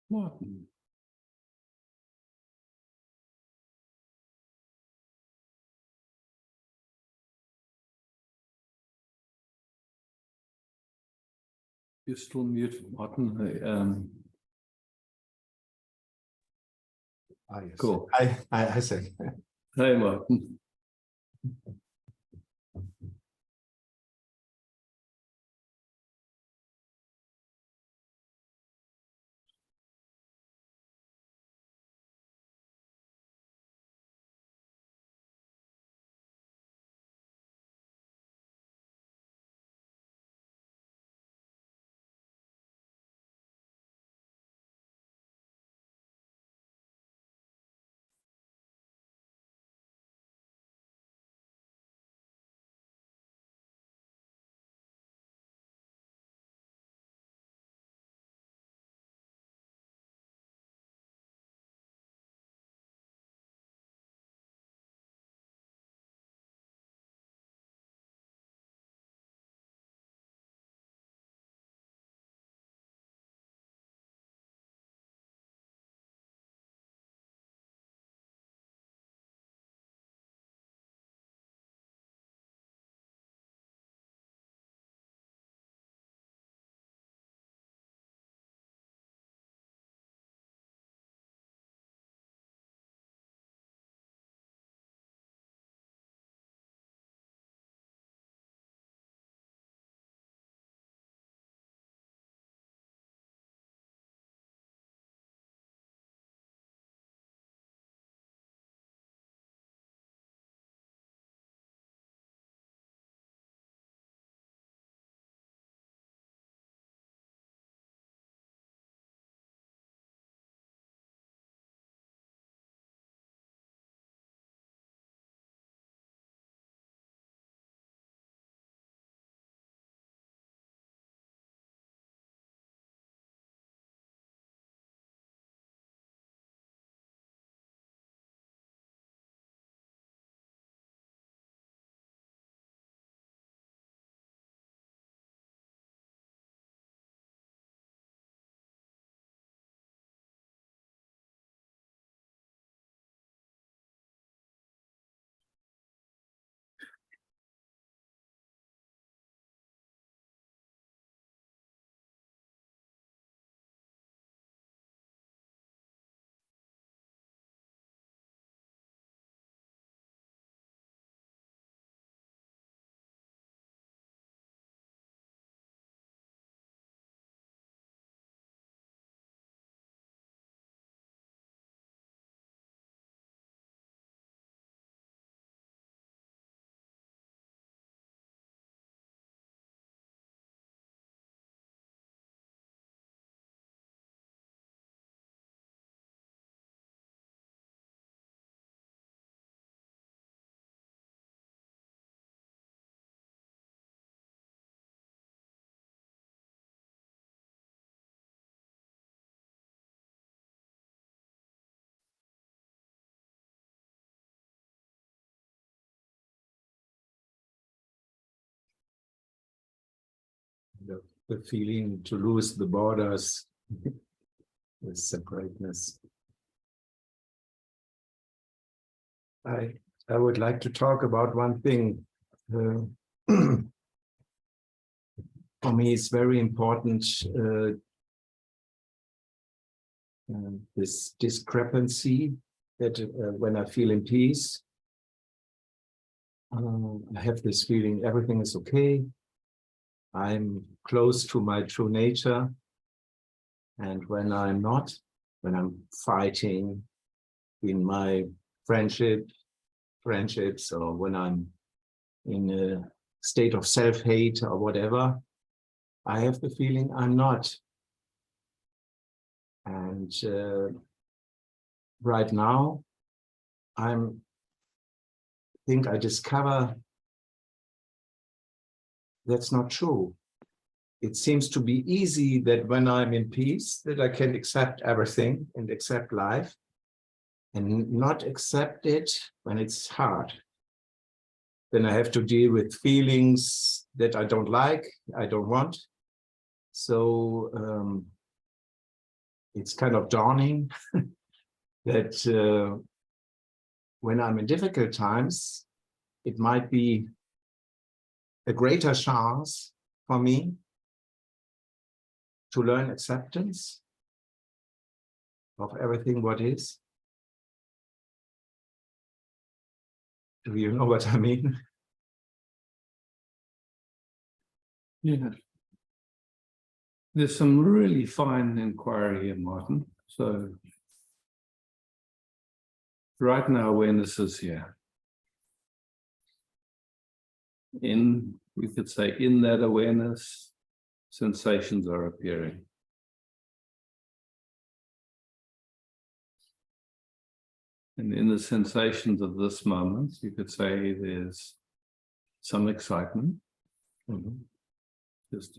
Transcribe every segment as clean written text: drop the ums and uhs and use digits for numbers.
Martin. You're still muted, Martin. Yes. Cool. I say. Hey, Martin. The feeling to lose the borders, the separateness. I would like to talk about one thing. For me, it's very important, this discrepancy that when I feel in peace, I have this feeling everything is okay. I'm close to my true nature. And when I'm not, when I'm fighting in my friendships, or when I'm in a state of self-hate or whatever, I have the feeling I'm not. And right now, I think I discover that's not true. It seems to be easy that when I'm in peace, that I can accept everything and accept life, and not accept it when it's hard. Then I have to deal with feelings that I don't like, I don't want. So it's kind of dawning that when I'm in difficult times, it might be a greater chance for me to learn acceptance of everything what is. Do you know what I mean? Yeah. There's some really fine inquiry here, Martin. So right now, awareness is here. We could say, in that awareness, sensations are appearing. And in the sensations of this moment, you could say there's some excitement. Just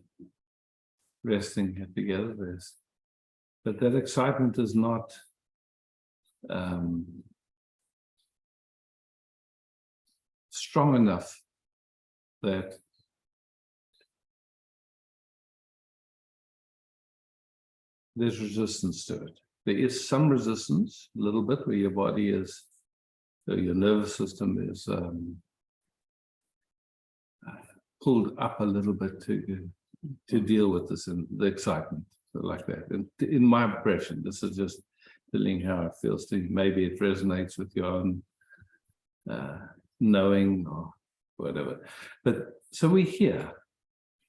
resting here together. But that excitement is not strong enough that there's resistance to it. There is some resistance, a little bit, where your body is, your nervous system is pulled up a little bit to deal with this and the excitement, like that. And in my impression, this is just feeling how it feels to you. Maybe it resonates with your own knowing or whatever. But so we're here.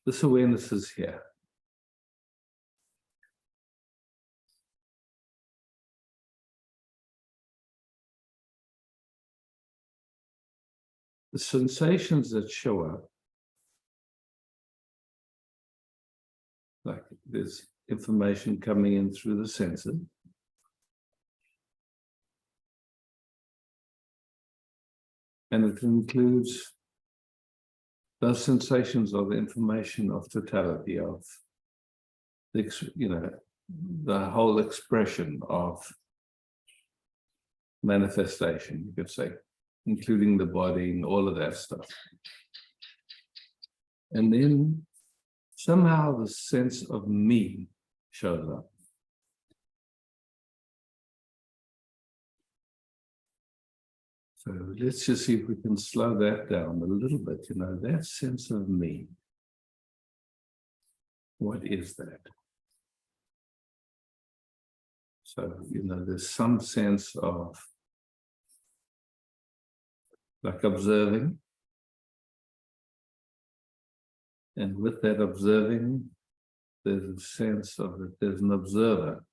This awareness is here. The sensations that show up, like there's information coming in through the senses. And it includes those sensations of the information of totality of the, the whole expression of manifestation, you could say, including the body and all of that stuff. And then somehow the sense of me shows up. So let's just see if we can slow that down a little bit, that sense of me. What is that? So, there's some sense of like observing. And with that observing, there's a sense of that there's an observer.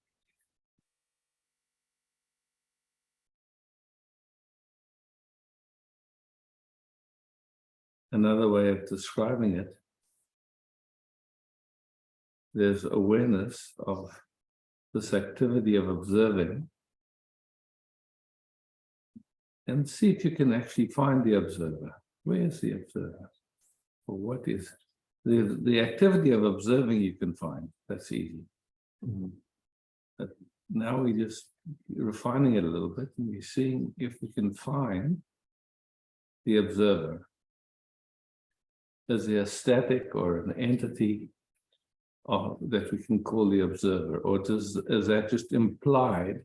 Another way of describing it, there's awareness of this activity of observing, and see if you can actually find the observer. Where is the observer? Or what is it? The activity of observing you can find. That's easy. But now we're just refining it a little bit, and we're seeing if we can find the observer. Is there a static or an entity that we can call the observer, or is that just implied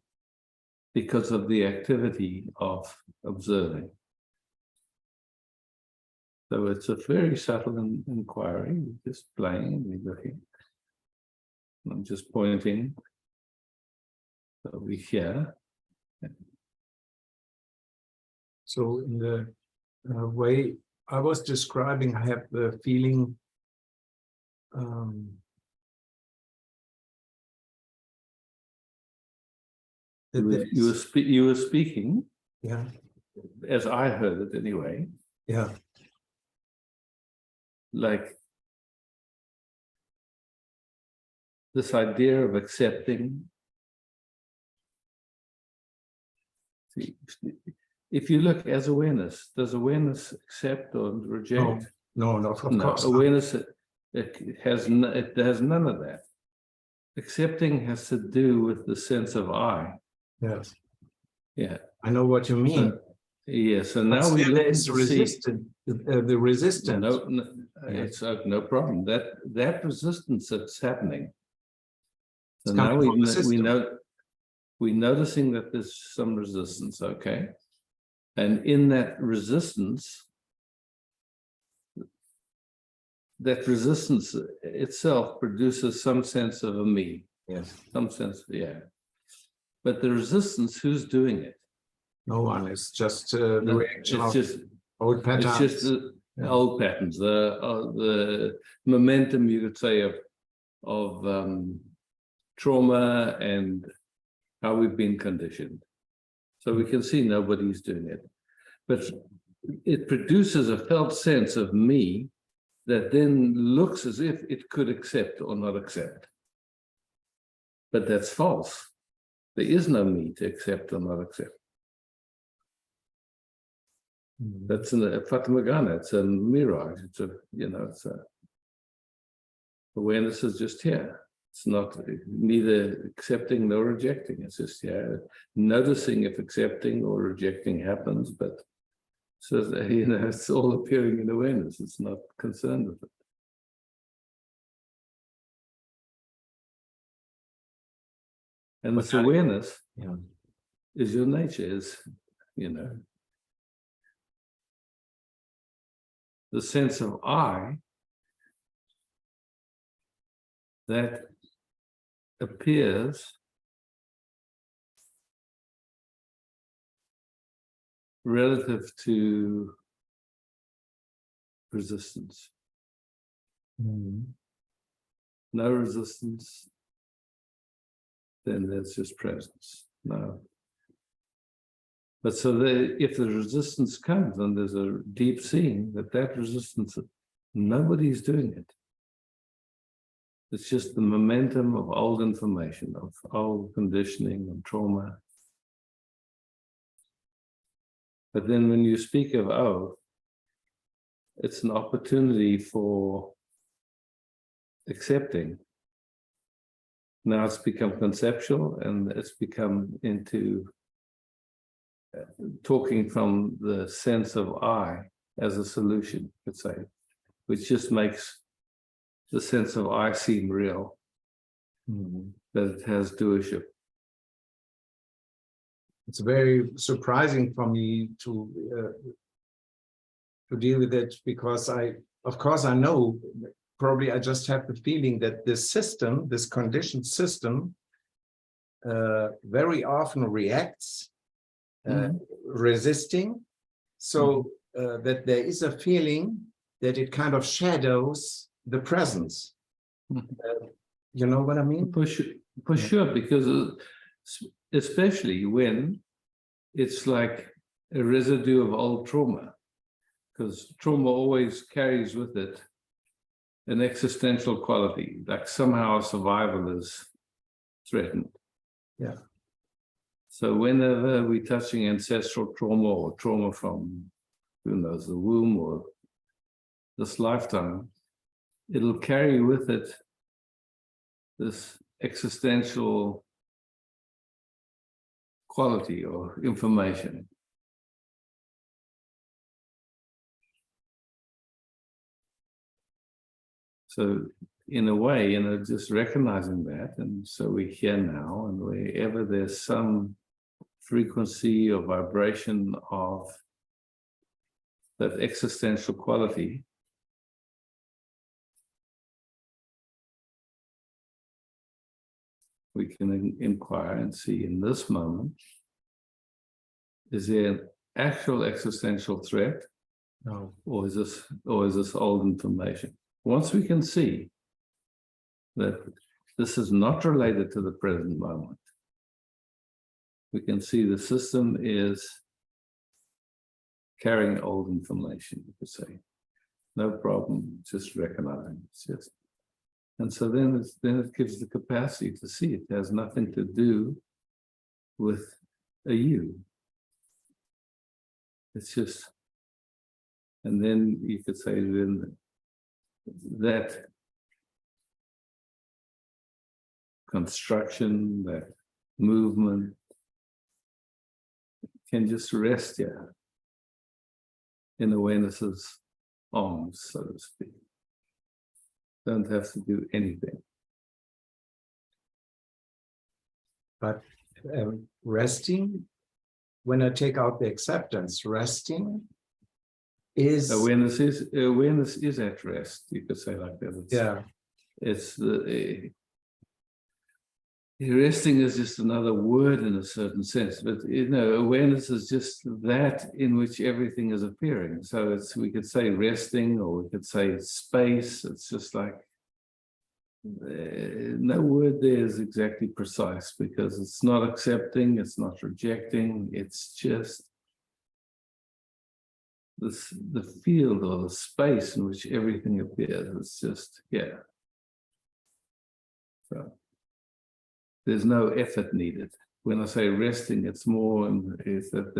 because of the activity of observing? So it's a very subtle inquiry. We're just playing, we're looking. I'm just pointing. So we hear. So in the way I was describing, I have the feeling you were speaking, yeah, as I heard it anyway. Yeah. Like this idea of accepting. See, if you look as awareness, does awareness accept or reject? No, not of course. Awareness, it has none of that. Accepting has to do with the sense of I. Yes. Yeah. I know what you mean. Yes, and now we look at the resistance. It's no problem. That resistance that's happening So It's now coming from the we system. know, we're noticing that there's some resistance, okay? And in that resistance itself produces some sense of a me, Yes. some sense, yeah. But the resistance, who's doing it? No one. It's just the No, reaction it's of just old patterns. It's just the Yeah. old patterns, the momentum, you could say, of trauma and how we've been conditioned. So we can see nobody's doing it, but it produces a felt sense of me that then looks as if it could accept or not accept. But that's false. There is no me to accept or not accept. That's a Fatamagana, it's a mirage, it's a, it's a awareness is just here. It's not neither accepting nor rejecting, it's just here, noticing if accepting or rejecting happens, but so it's all appearing in awareness, it's not concerned with it. And this awareness is your nature, is, the sense of I that appears relative to resistance. No resistance, then there's just presence. No. But so if the resistance comes, then there's a deep seeing that resistance, nobody's doing it. It's just the momentum of old information, of old conditioning and trauma. But then when you speak of oh, it's an opportunity for accepting. Now it's become conceptual and it's become into talking from the sense of I as a solution, you could say, which just makes the sense of I seem real, that it has doership. It's very surprising for me to deal with it, because of course I know, probably I just have the feeling that this system, this conditioned system, very often reacts resisting, so that there is a feeling that it kind of shadows the presence. You know what I mean? For sure, because especially when it's like a residue of old trauma, because trauma always carries with it an existential quality, like somehow survival is threatened. Yeah. So whenever we're touching ancestral trauma or trauma from, who knows, the womb or this lifetime, it'll carry with it this existential quality or information. So in a way, just recognizing that, and so we're here now, and wherever there's some frequency or vibration of that existential quality, we can inquire and see in this moment, is there an actual existential threat? No. Or is this old information? Once we can see that this is not related to the present moment, we can see the system is carrying old information, you could say. No problem, just recognizing it's just. And so then it gives the capacity to see it has nothing to do with a you. It's just, and then you could say then that construction, that movement can just rest here in awareness's arms, so to speak. Don't have to do anything. But resting, when I take out the acceptance, resting is awareness is at rest. You could say like that. It's the resting is just another word in a certain sense, but awareness is just that in which everything is appearing. So we could say resting, or we could say space. It's just like no word there is exactly precise, because it's not accepting, it's not rejecting, it's just the field or the space in which everything appears. It's just so there's no effort needed. When I say resting, it's more is that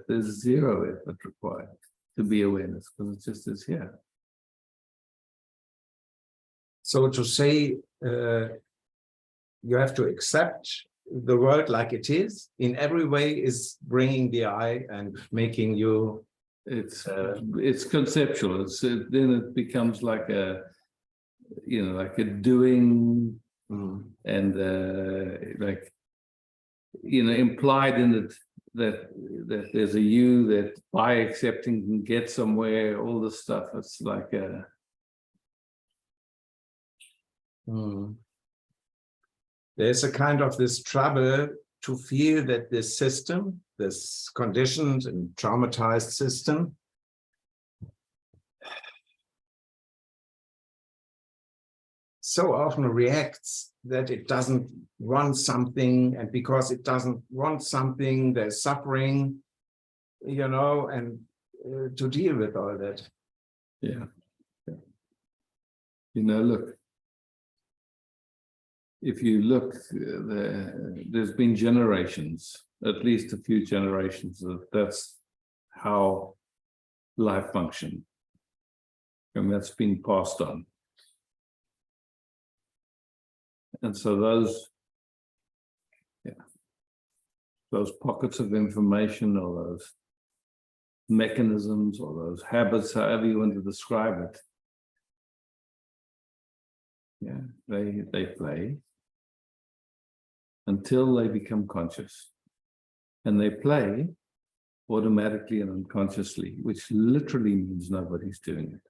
there's zero effort required to be awareness, because it just is here. So to say, you have to accept the world like it is in every way is bringing the I and making you. It's conceptual. Then it becomes like a like a doing, and like implied in it that there's a you that by accepting can get somewhere. All this stuff. It's like a. There's a kind of this trouble to feel that this system, this conditioned and traumatized system, so often reacts that it doesn't want something, and because it doesn't want something, there's suffering, and to deal with all that. Yeah. Look. If you look, there's been generations, at least a few generations, that's how life functioned. And that's been passed on. And so those pockets of information, or those mechanisms, or those habits, however you want to describe it, they play until they become conscious. And they play automatically and unconsciously, which literally means nobody's doing it.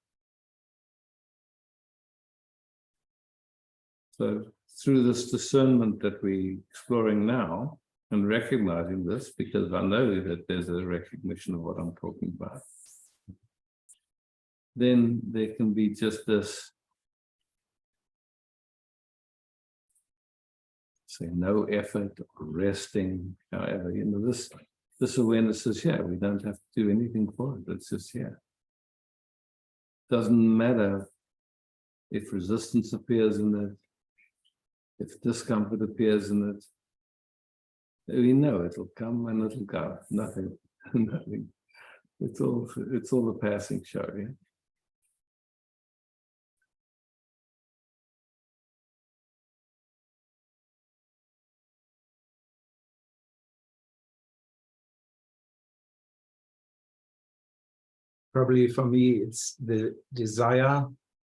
So through this discernment that we're exploring now, and recognizing this, because I know that there's a recognition of what I'm talking about, then there can be just this, say, no effort or resting, however, this awareness is here. We don't have to do anything for it. It's just here. Doesn't matter if resistance appears in it, if discomfort appears in it. We know it'll come and it'll go. Nothing. It's all the passing show, yeah. Probably for me, it's the desire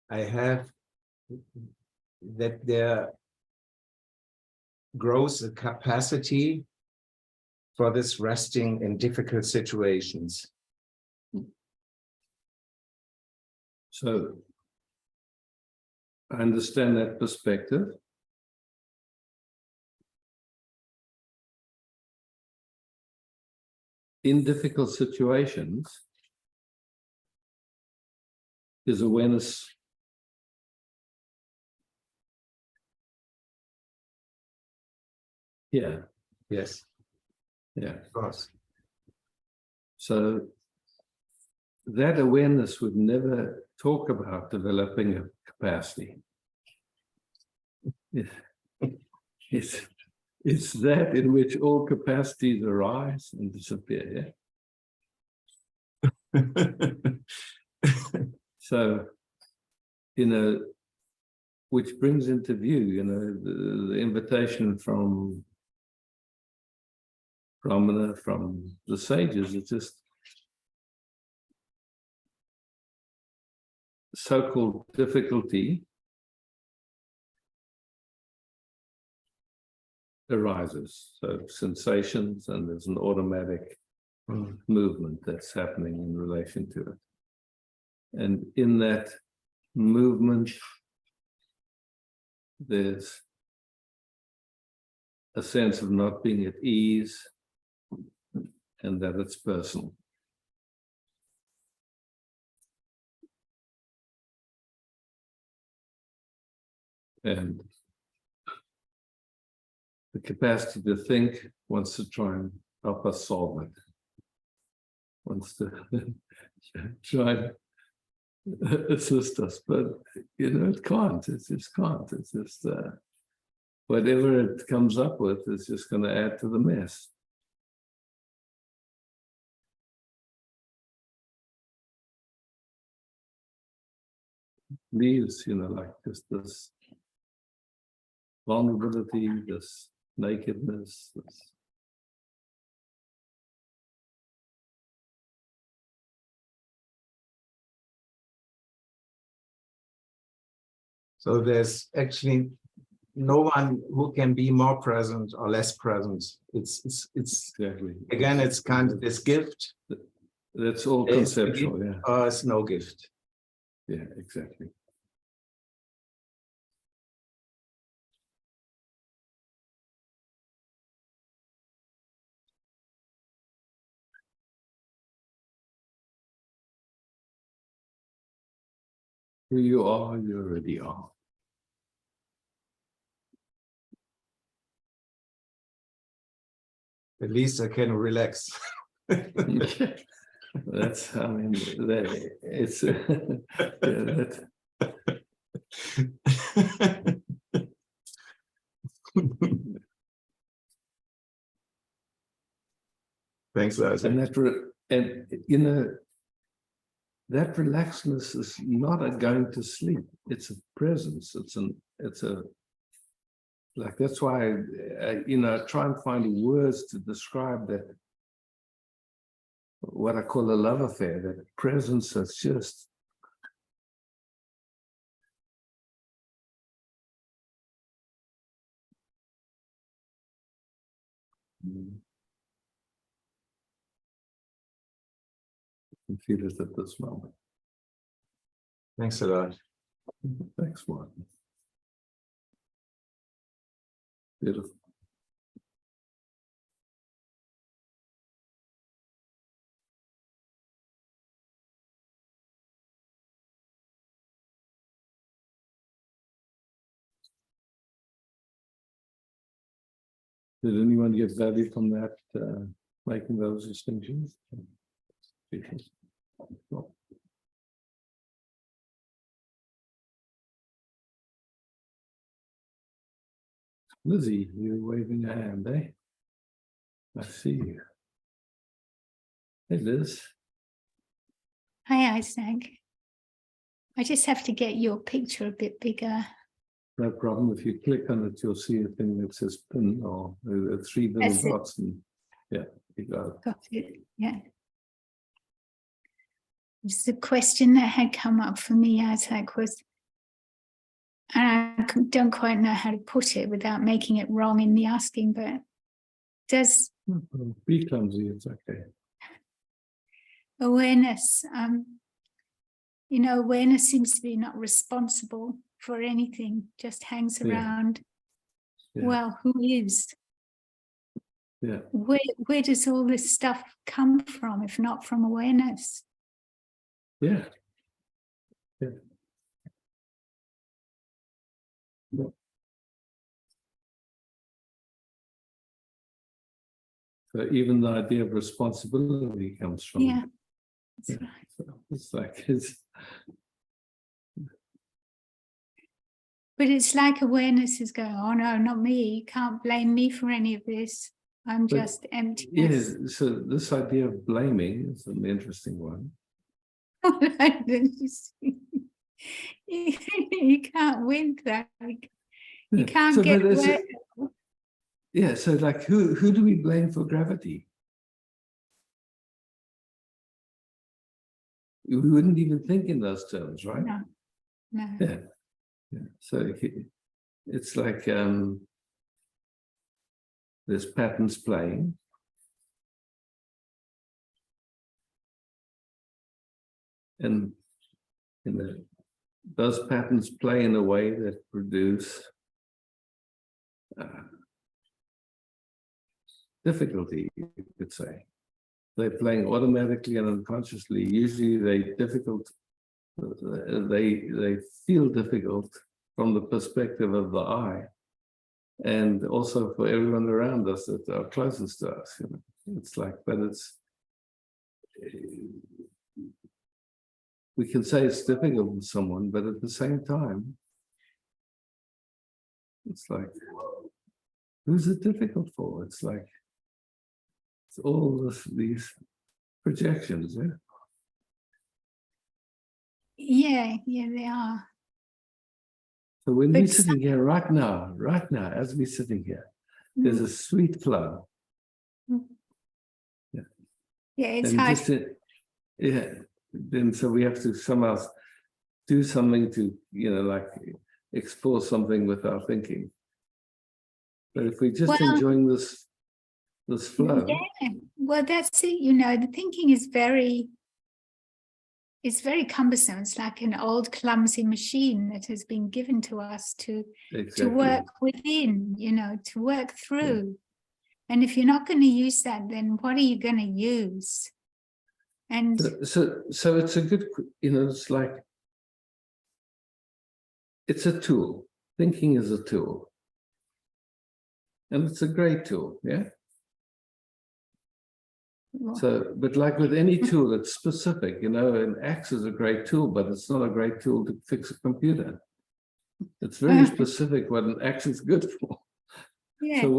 I have that there grows a capacity for this resting in difficult situations. So I understand that perspective. In difficult situations, is awareness here? Yes. Yeah. Of course. So that awareness would never talk about developing a capacity. It's that in which all capacities arise and disappear. Yeah? So, which brings into view, the invitation from the sages. It's just so-called difficulty arises. So sensations, and there's an automatic movement that's happening in relation to it. And in that movement, there's a sense of not being at ease, and that it's personal. And the capacity to think wants to try and help us solve it. Wants to try and assist us, but it can't. It just can't. It's just whatever it comes up with is just going to add to the mess. Leaves, like just this vulnerability, this nakedness, this. So there's actually no one who can be more present or less present. It's Exactly. Again, it's kind of this gift. That's all There's a conceptual, gift yeah. Or it's no gift. Yeah, exactly. Who you are, you already are. At least I can relax. That's, I mean, it's yeah, that's, Thanks, Isaac. and that relaxedness is not a going to sleep. It's a presence. It's a like, that's why I try and find words to describe that, what I call a love affair, that presence that's just you can feel it at this moment. Thanks a lot. Thanks, Martin. Beautiful. Did anyone get value from that, making those distinctions? Lizzie, you're waving a hand, eh? I see you. Hey, Liz. Hi, Isaac. I just have to get your picture a bit bigger. No problem. If you click on it, you'll see a thing that says pin or three little That's it. dots. And yeah, you got it. Got it. Yeah. It's the question that had come up for me, Isaac, was, and I don't quite know how to put it without making it wrong in the asking, but does Be clumsy, it's okay. awareness, awareness seems to be not responsible for anything, just hangs around. Yeah. Well, who is? Yeah. Where does all this stuff come from, if not from awareness? Yeah. Yeah. Yeah. So even the idea of responsibility comes from. Yeah. That's Yeah. right. So it's like it's. But it's like awareness is going, oh no, not me. You can't blame me for any of this. I'm But, just emptiness. Yes. So this idea of blaming is an interesting one. You can't win that. You Yeah. can't So, get but there's away. yeah. So like, who do we blame for gravity? We wouldn't even think in those terms, right? No, no. Yeah. Yeah. So it's like there's patterns playing. And those patterns play in a way that produce difficulty, you could say. They're playing automatically and unconsciously. Usually they're difficult. They feel difficult from the perspective of the eye, and also for everyone around us that are closest to us. You know, it's like, but it's. We can say it's difficult with someone, but at the same time, it's like, who's it difficult for? It's like, it's all these projections, yeah? Yeah, they are. So when But we're sitting here right now, as we're sitting here, there's a sweet flow. Yeah, it's And hard. just, then so we have to somehow do something to, you know, like explore something with our thinking. But if we're just enjoying this flow. Yeah, well, that's it. You know, the thinking is it's very cumbersome. It's like an old clumsy machine that has been given to us to work within, you know, to work through. Yeah. And if you're not going to use that, then what are you going to use? And so it's a good, you know, it's like, it's a tool. Thinking is a tool. And it's a great tool, yeah? So, but like with any tool, it's specific, you know, an axe is a great tool, but it's not a great tool to fix a computer. It's very specific what an axe is good for. Yes. So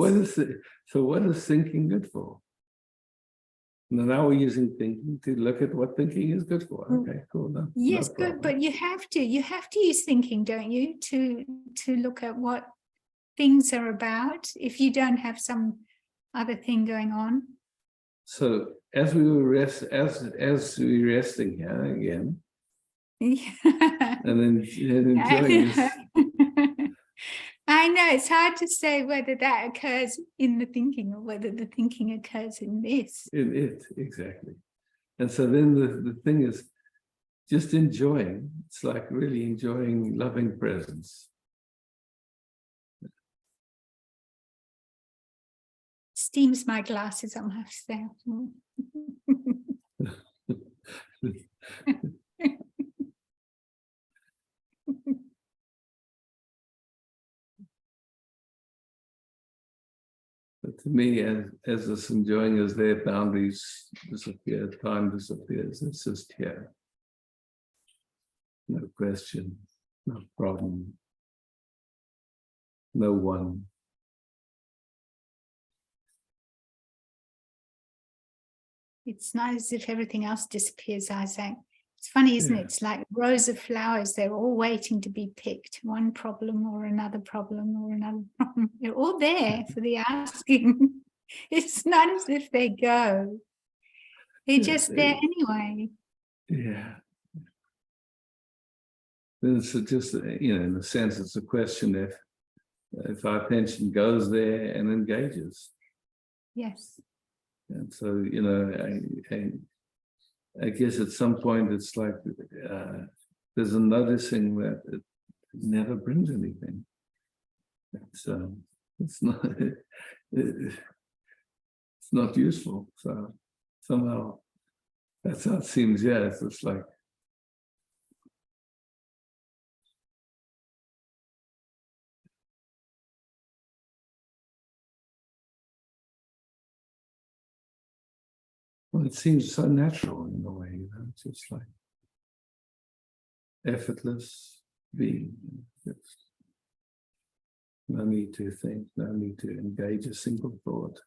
what is thinking good for? Now we're using thinking to look at what thinking is good for. Okay, cool. No, yes, no good, but you have to use thinking, don't you, to look at what things are about if you don't have some other thing going on. So as we were resting here again, and enjoying this. I know it's hard to say whether that occurs in the thinking or whether the thinking occurs in this. In it, exactly. And so then the thing is just enjoying. It's like really enjoying loving presence. Steams my glasses, I'll have to say. But to me, as this enjoying is there, boundaries disappear, time disappears. It's just here. No question, no problem, no one. It's not as if everything else disappears, Isaac. It's funny, isn't it? It's like rows of flowers. They're all waiting to be picked. One problem or another problem or another problem. They're all there for the asking. It's not as if they go. They're just there anyway. Yeah. It's just, you know, in a sense, it's a question if our attention goes there and engages. Yes. And so, you know, I guess at some point it's like there's a noticing that it never brings anything. It's not useful. So somehow that's how it seems. Yeah, it's just like. Well, it seems so natural in a way, you know, it's just like effortless being. It's no need to think, no need to engage a single thought.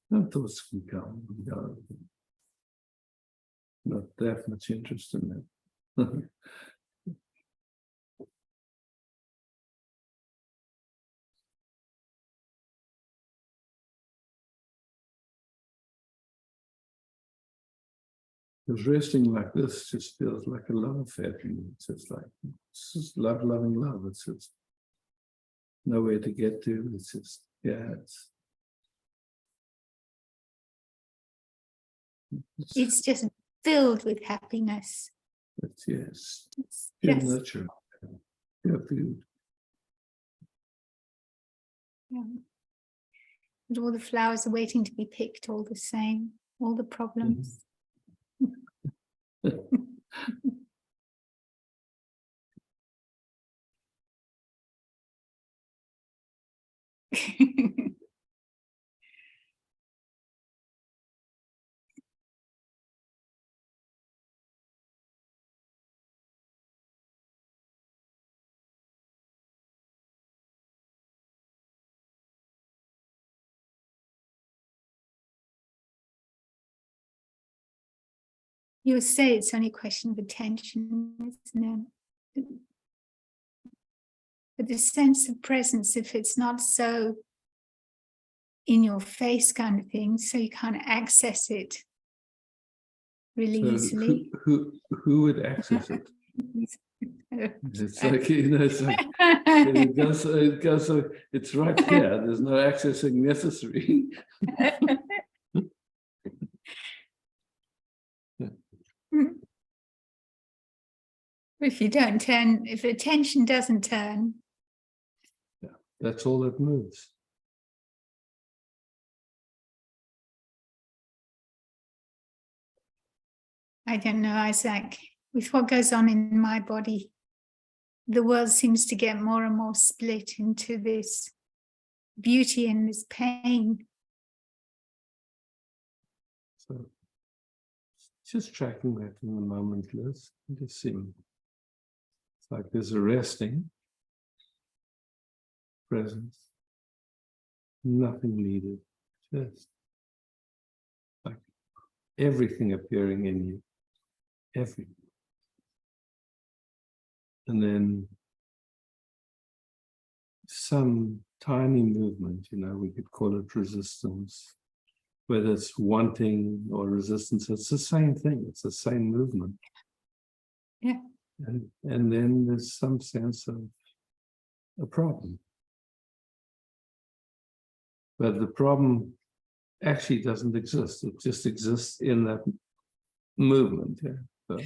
No thoughts can come and go. Not that much interest in it. Because resting like this just feels like a love affair to me. It's just like, it's just loving love. It's just nowhere to get to. It's just, yeah, It's just filled with happiness. yes, It's pure just, nurture, pure food. yeah. And all the flowers are waiting to be picked all the same, all the problems. You would say it's only a question of attention, isn't it? But the sense of presence, if it's not so in your face kind of thing, so you can't access it really easily. Who would access it? It's like, it's like it goes so it's right here. There's no accessing necessary. If you don't turn, if attention doesn't turn, That's all that moves. I don't know, Isaac, with what goes on in my body, the world seems to get more and more split into this beauty and this pain. So just tracking that in the moment, Liz. Just seeing. It's like there's a resting presence. Nothing needed. Just like everything appearing in you. Everything. And then some tiny movement, we could call it resistance. Whether it's wanting or resistance, it's the same thing. It's the same movement. Yeah. And then there's some sense of a problem. But the problem actually doesn't exist. It just exists in that movement. Yeah. So,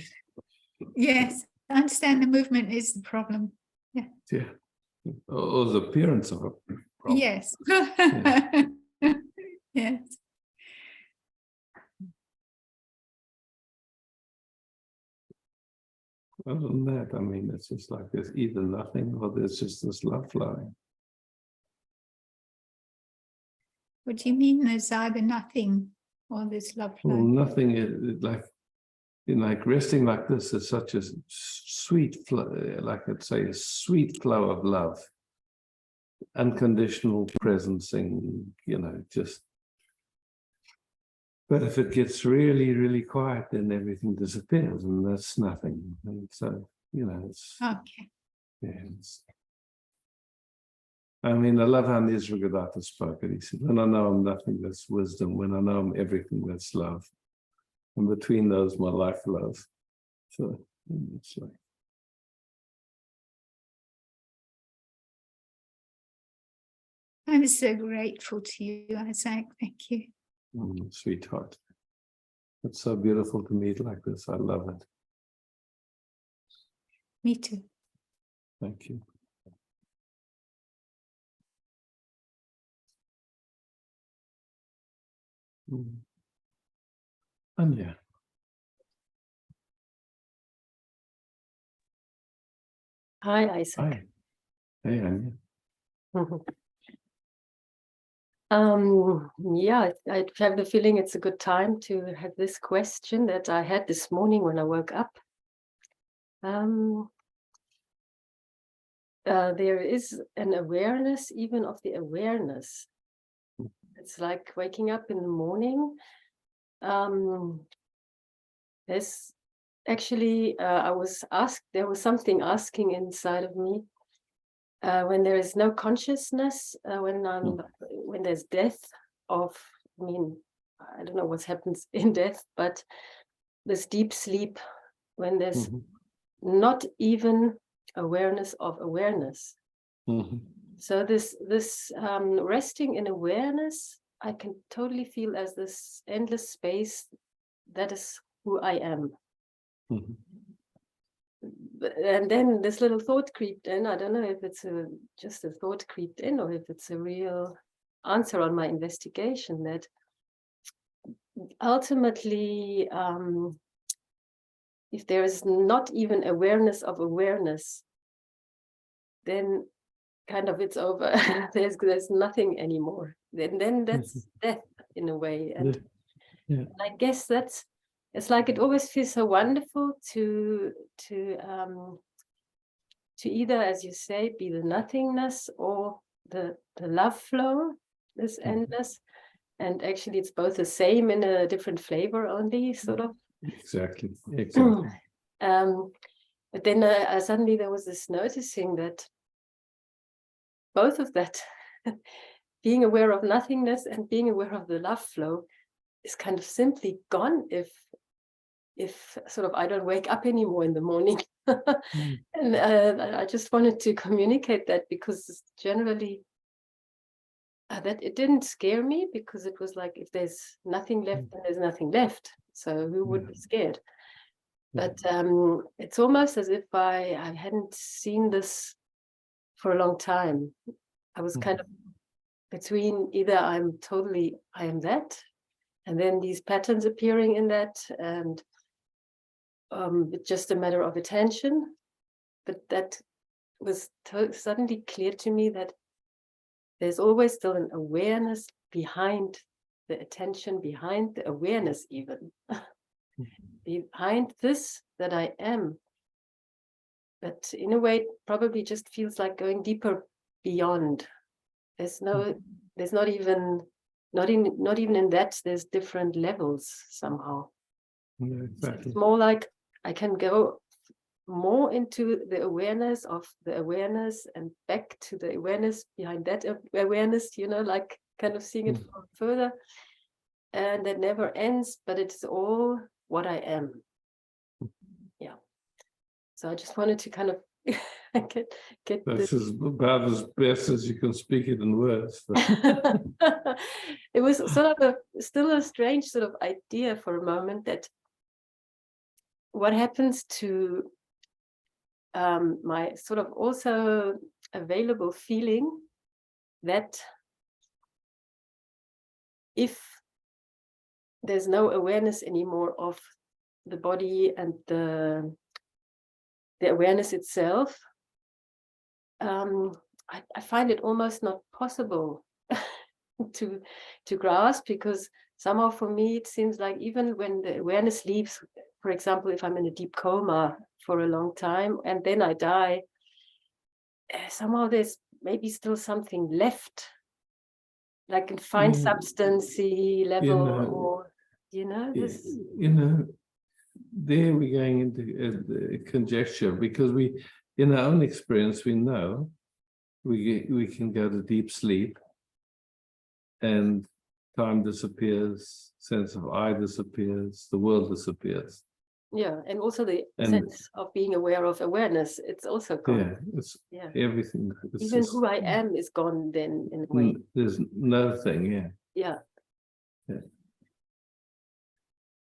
Yes, I understand the movement is the problem. yeah. Or the appearance of a problem. Yes. Yeah. Yes. Other than that, I mean, it's just like there's either nothing or there's just this love flowing. What do you mean there's either nothing or there's love Well, flowing? nothing is like resting like this is such a sweet flow, like I'd say, a sweet flow of love, unconditional presencing, just. But if it gets really, really quiet, then everything disappears, and that's nothing. And so, it's. Okay. Yeah, I mean, I love how Nisargadatta spoke it. He said, when I know I'm nothing, that's wisdom. When I know I'm everything, that's love. And between those, my life love. So it's like. I'm so grateful to you, Isaac. Thank you. Sweetheart. It's so beautiful to meet like this. I love it. Me too. Thank you. Anya. Hi, Isaac. Hi. Hey, Anya. Yeah, I have the feeling it's a good time to have this question that I had this morning when I woke up. There is an awareness, even of the awareness. It's like waking up in the morning. There's actually, there was something asking inside of me. When there is no consciousness, when there's death I don't know what happens in death, but this deep sleep, when there's not even awareness of awareness. So this resting in awareness, I can totally feel as this endless space. That is who I am. Mhm. And then this little thought creeped in. I don't know if it's just a thought creeped in or if it's a real answer on my investigation, that ultimately, if there is not even awareness of awareness, then kind of it's over. there's nothing anymore. Then that's death in a way. And Yeah. I guess it's like it always feels so wonderful to either, as you say, be the nothingness or the love flow, this endless. And actually it's both the same in a different flavor only, sort of. Exactly. But then suddenly there was this noticing that both of that, being aware of nothingness and being aware of the love flow, is kind of simply gone if sort of I don't wake up anymore in the morning. And I just wanted to communicate that, because generally that it didn't scare me, because it was like, if there's nothing left, then there's nothing left. So who would be scared? But it's almost as if I hadn't seen this for a long time. I was kind of between either I am that, and then these patterns appearing in that, and it's just a matter of attention. But that was suddenly clear to me that there's always still an awareness behind the attention, behind the awareness even, behind this that I am. But in a way, it probably just feels like going deeper beyond. There's not even in that, there's different levels somehow. Yeah, exactly. It's more like I can go more into the awareness of the awareness and back to the awareness behind that awareness, like kind of seeing it further. And that never ends, but it's all what I am. Yeah. So I just wanted to kind of get This is about as best as you can speak it in words. It was sort of still a strange sort of idea for a moment, that what happens to my sort of also available feeling that if there's no awareness anymore of the body and the awareness itself, I find it almost not possible to grasp, because somehow for me it seems like even when the awareness leaves, for example, if I'm in a deep coma for a long time and then I die, somehow there's maybe still something left, like in fine substancy level, or this. There we're going into conjecture, because we, in our own experience, we know we can go to deep sleep and time disappears, sense of I disappears, the world disappears. Yeah, and also the sense of being aware of awareness, it's also gone. Yeah, everything. Even just, who I am is gone then, in a way. There's nothing, Yeah.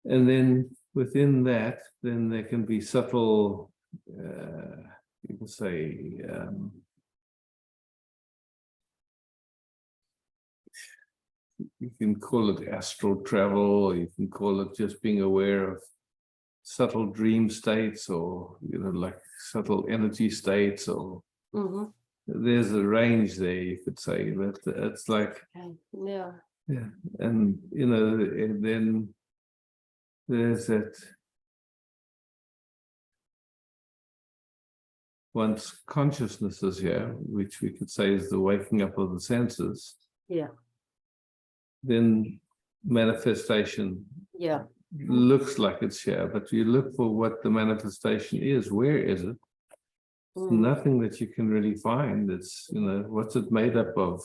And then within that, then there can be subtle, you can say, you can call it astral travel, or you can call it just being aware of subtle dream states, or like subtle energy states, or there's a range there, you could say, but it's like and and then there's that once consciousness is here, which we could say is the waking up of the senses, then manifestation looks like it's here, but you look for what the manifestation is. Where is it? Nothing that you can really find. It's what's it made up of?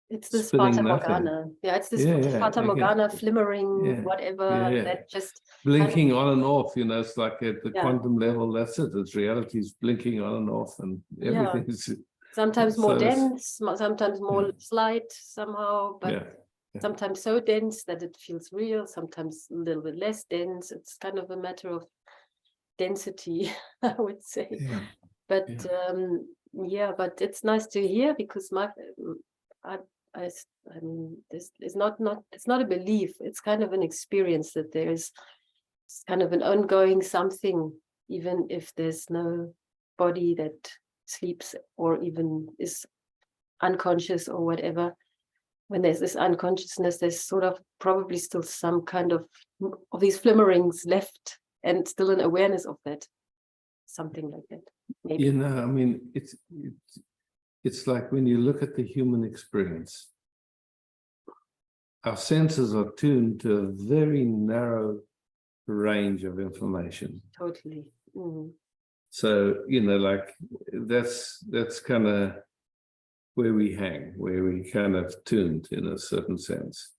It's this Fata Morgana. Yeah, it's this Fata Morgana, flimmering, whatever, that just blinking on and off. It's like at the quantum level, that's it. It's reality is blinking on and off, and everything is Sometimes more So it's- dense, sometimes more Yeah. slight somehow, but Yeah, sometimes so dense that it feels real, sometimes a little bit less dense. It's kind of a matter of density, I would say. yeah. But Yeah. but it's nice to hear, because I, I mean, this is not it's not a belief. It's kind of an experience that there is kind of an ongoing something, even if there's no body that sleeps or even is unconscious or whatever. When there's this unconsciousness, there's sort of probably still some kind of these flimmerings left, and still an awareness of that, something like that. Maybe. You know, I mean, it's like when you look at the human experience, our senses are tuned to a very narrow range of information. Totally. Mm. So, you know, like that's kind of where we hang, where we kind of tuned in a certain sense.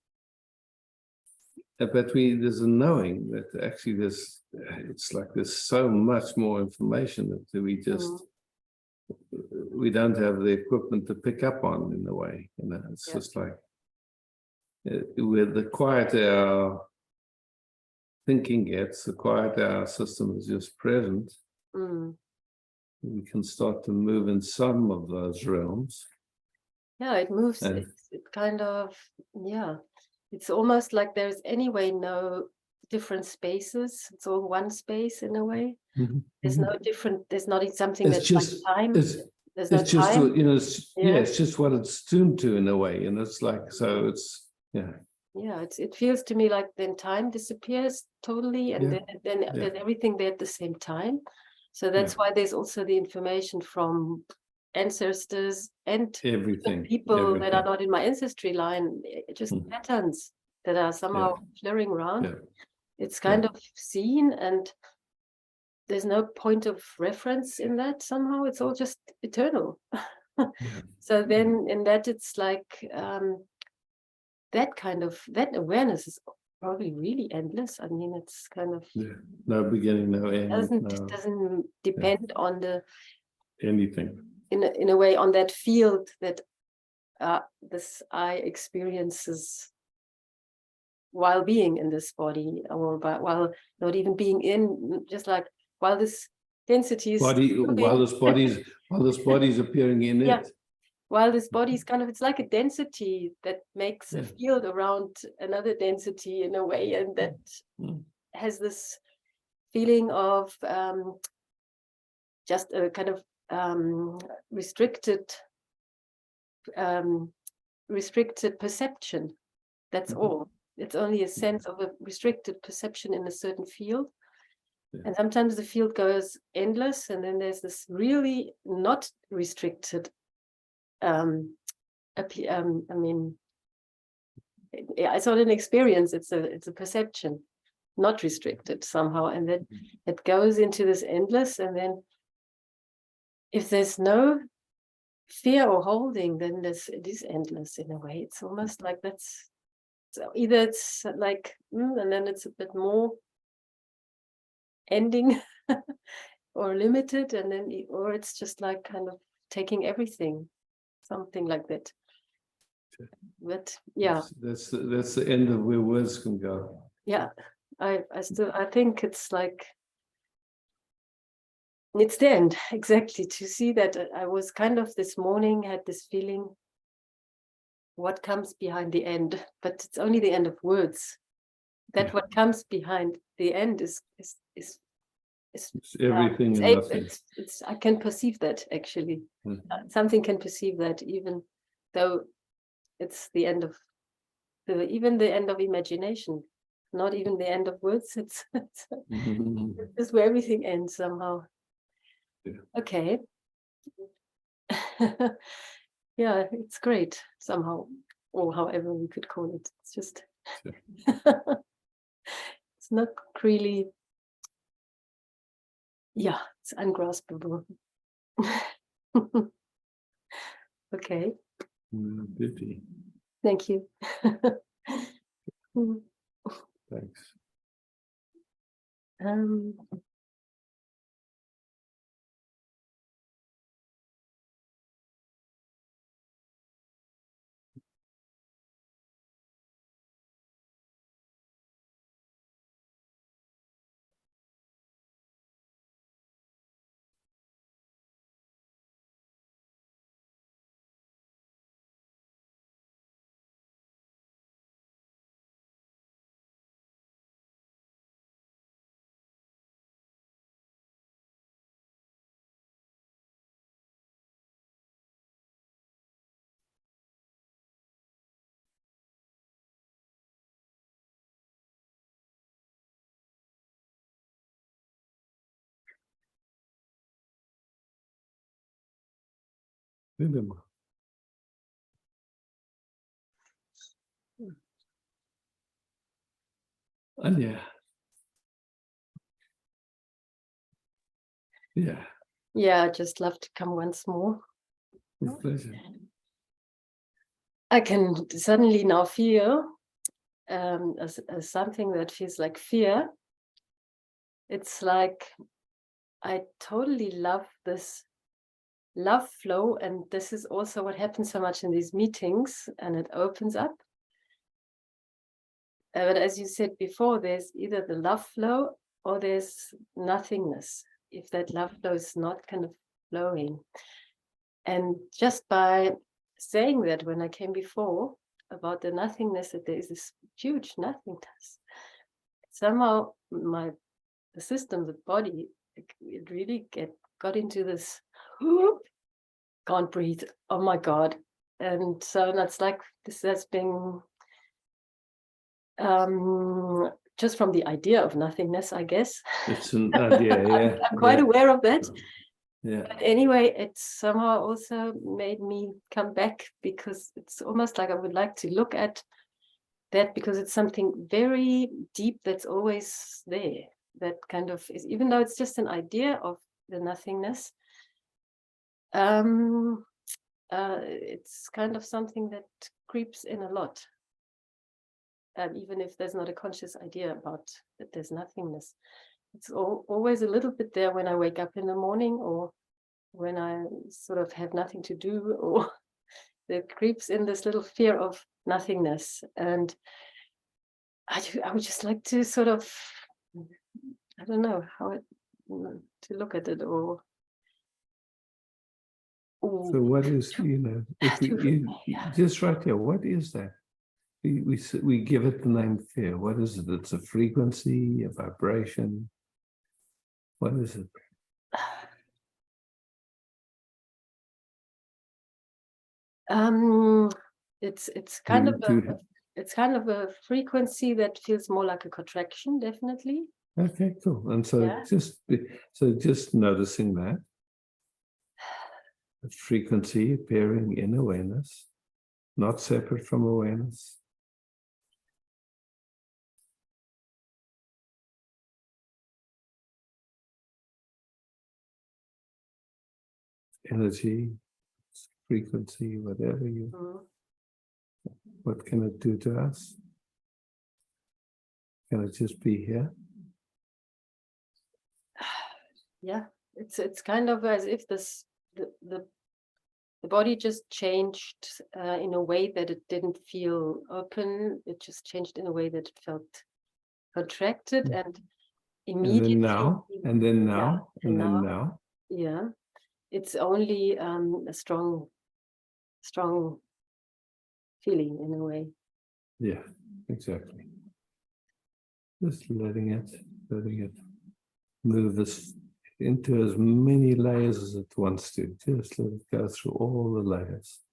But there's a knowing that actually it's like there's so much more information that we just, we don't have the equipment to pick up on in a way, you know, it's just like, with the quieter our thinking gets, the quieter our system is just present, we can start to move in some of those realms. Yeah, it moves. And- It kind of, yeah. It's almost like there's anyway no different spaces. It's all one space in a way. There's no different. There's not something It's that's just like time. There's no it's just time. you know, Yeah. it's just what it's tuned to in a way, and it's like, so it's Yeah, it feels to me like then time disappears totally, and Yeah. then there's everything there at the same time. So that's why there's also the information from ancestors and everything. people that are not in my ancestry line, just patterns that are somehow flurrying around. Yeah. It's kind of seen, and there's no point of reference in that somehow. It's all just eternal. So then in that, it's like that awareness is probably really endless. I mean, it's kind of No beginning, no end, doesn't depend on the anything. in a way on that field that this eye experiences while being in this body, or while not even being in, just like while this density is While this body's appearing in it. While this body is kind of, it's like a density that makes a field around another density in a way, and that has this feeling of just a kind of restricted perception. That's all. It's only a sense of a restricted perception in a certain field. And sometimes the field goes endless, and then there's this really not restricted I mean, it's not an experience, it's a perception, not restricted somehow, and then it goes into this endless, and then if there's no fear or holding, then it is endless in a way. It's almost like that's, so either it's like and then it's a bit more ending or limited, and then or it's just like kind of taking everything, something like that. But that's the end of where words can go. Yeah, I think it's like it's the end, exactly, to see that. I was kind of this morning had this feeling, what comes behind the end? But it's only the end of words. That what comes behind the end is It's everything and nothing. It's I can perceive that actually. Something can perceive that, even though it's the end of even the end of imagination, not even the end of words. It's just where everything ends somehow. Okay. Yeah, it's great somehow, or however we could call it. It's just it's not really, it's ungraspable. Okay. Beauty. Thank you. Thanks. Remember. Anya. Yeah, Yeah, I'd just love to come once more. with pleasure. I can suddenly now feel as something that feels like fear. It's like I totally love this love flow, and this is also what happens so much in these meetings, and it opens up. But as you said before, there's either the love flow or there's nothingness, if that love flow is not kind of flowing. And just by saying that when I came before about the nothingness, that there is this huge nothingness, somehow the system, the body, it really got into this, can't breathe, oh my God. And so that's like, this has been just from the idea of nothingness, I guess. It's an idea, yeah. I'm quite aware of that. Yeah. But anyway, it somehow also made me come back, because it's almost like I would like to look at that, because it's something very deep that's always there. That kind of is, even though it's just an idea of the nothingness, it's kind of something that creeps in a lot. Even if there's not a conscious idea about that there's nothingness. It's always a little bit there when I wake up in the morning, or when I sort of have nothing to do, or that creeps in this little fear of nothingness. And I would just like to sort of, I don't know how to look at it, or So what is, if just right here, what is that? We give it the name fear. What is it? It's a frequency, a vibration. What is it? It's kind of a frequency that feels more like a contraction, definitely. Okay, cool. And so Yeah. just noticing that the frequency appearing in awareness, not separate from awareness. Energy, frequency, whatever what can it do to us? Can it just be here? Yeah, it's kind of as if the body just changed in a way that it didn't feel open. It just changed in a way that it felt contracted, and immediately. And then now. Yeah, it's only a strong feeling in a way. Yeah, exactly. Just letting it move this into as many layers as it wants to. Just let it go through all the layers.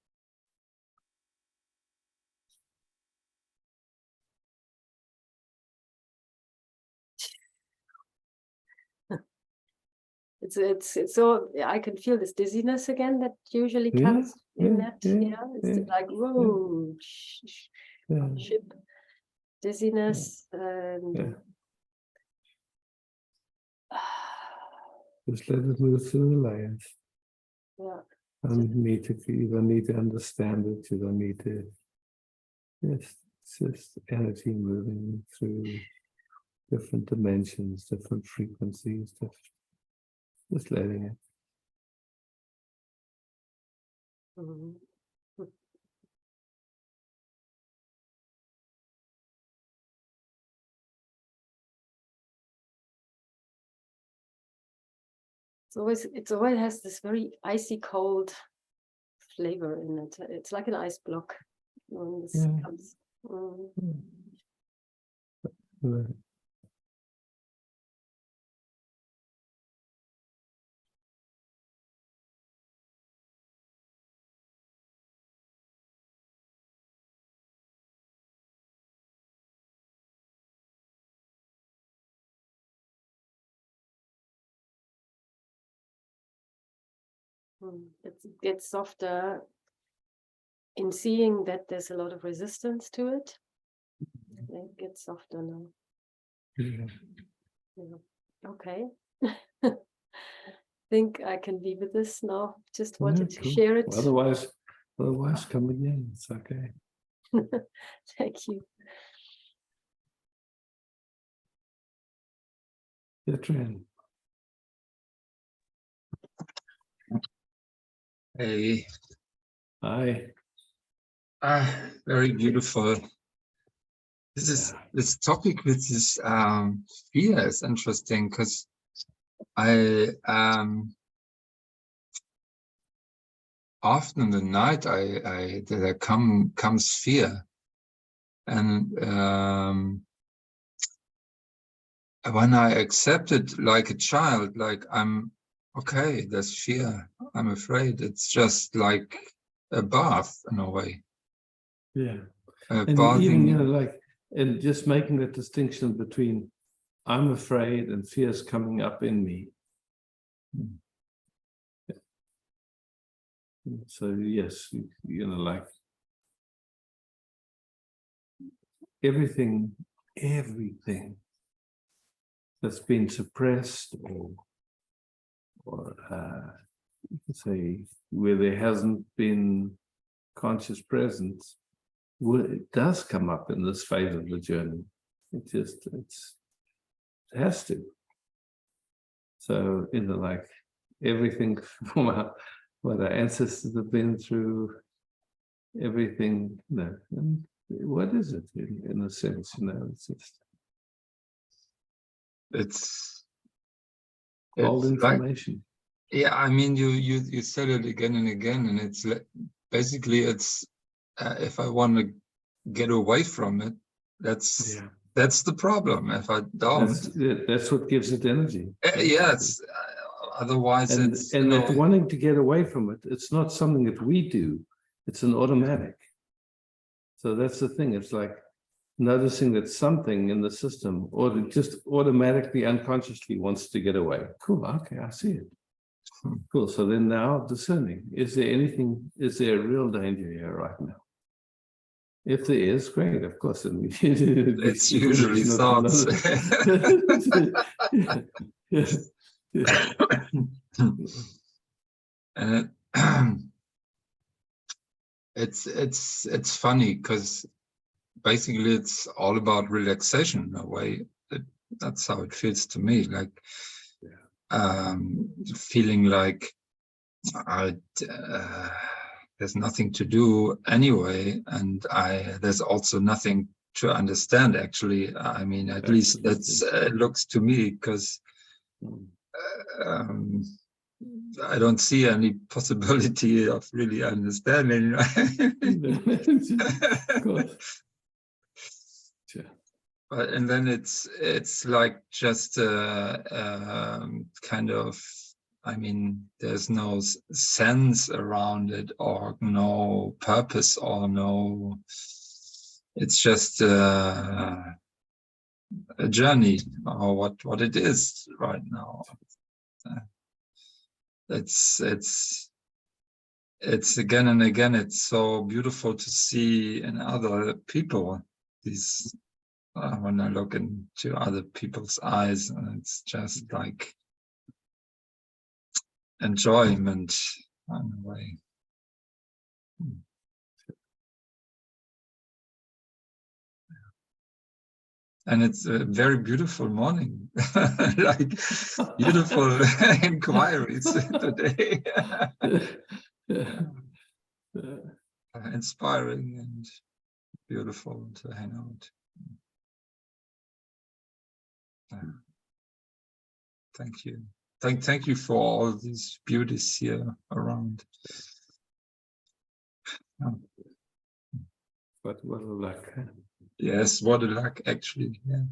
It's so I can feel this dizziness again that usually comes in that. It's like whoa, ship dizziness, and just let it move through the layers. Yeah. You don't need to understand it. You don't need to. Yes, it's just energy moving through different dimensions, different frequencies, just letting it. Mhm. It always has this very icy cold flavor in it. It's like an ice block when this comes. It gets softer in seeing that there's a lot of resistance to it. It gets softer now. Yeah. Yeah. Okay. Think I can be with this now. Just wanted to Cool. share it. Otherwise come again. It's okay. Thank you. Your trend. Hey, Hi. very beautiful. This topic with this fear is interesting because I often in the night there comes fear, and when I accept it like a child, like I'm okay, there's fear, I'm afraid. It's just like a bath in a way. Yeah. A And bathing. even, like, and just making that distinction between I'm afraid and fear's coming up in me. Yeah. So yes, like everything that's been suppressed or you could say where there hasn't been conscious presence, it does come up in this phase of the journey. It has to. So like everything from what our ancestors have been through, everything, and what is it in a sense, it's just It's old like, information. yeah, I mean, you said it again and again, and it's basically if I want to get away from it, that's the problem. If I don't, That's what gives it energy. yes, otherwise it's and that wanting to get away from it, it's not something that we do, it's an automatic. So that's the thing. It's like noticing that something in the system or just automatically unconsciously wants to get away. Cool, okay, I see it. Cool. So then now discerning, is there a real danger here right now? If there is, great, of course. And it's usually thoughts. And it's funny because basically it's all about relaxation in a way. That's how it feels to me, like feeling like there's nothing to do anyway, and there's also nothing to understand actually. I mean, at least that's it looks to me, because I don't see any possibility of really understanding. Of course. Sure. But and then it's like just kind of, I mean, there's no sense around it or no purpose or no. It's just a journey or what it is right now. It's again and again. It's so beautiful to see in other people these. When I look into other people's eyes, and it's just like enjoyment in a way. And it's a very beautiful morning, like beautiful inquiries today. Inspiring and beautiful to hang out. Thank you. Thank you for all these beauties here around. What a luck. Yes, what a luck, actually. Yeah.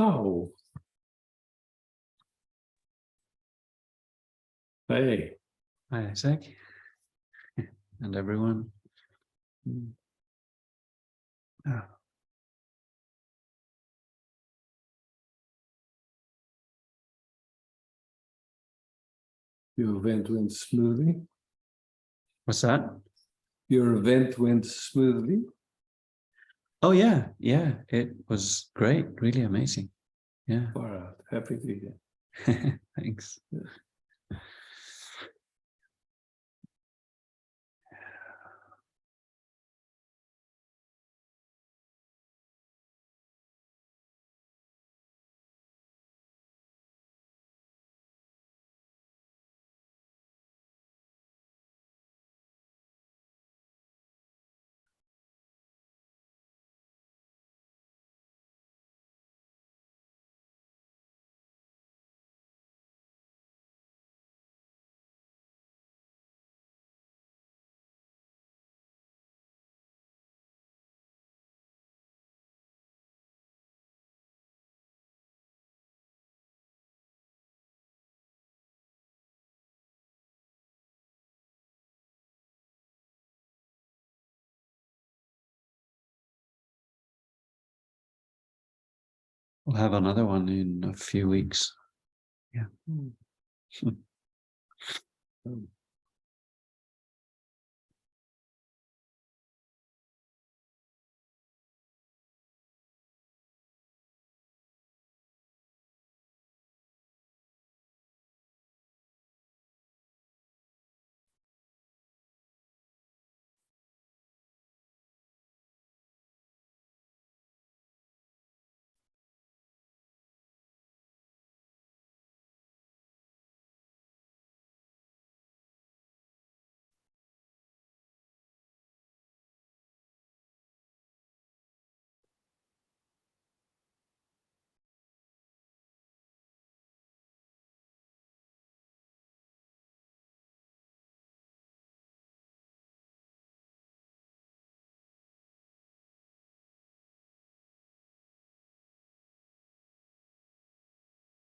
Oh. Hey, Hi, Isaac, and everyone. Ah, your event went smoothly. what's that? Your event went smoothly. Oh yeah, it was great, really amazing. Yeah, Far out. Happy to hear. thanks. We'll have another one in a few weeks. Yeah.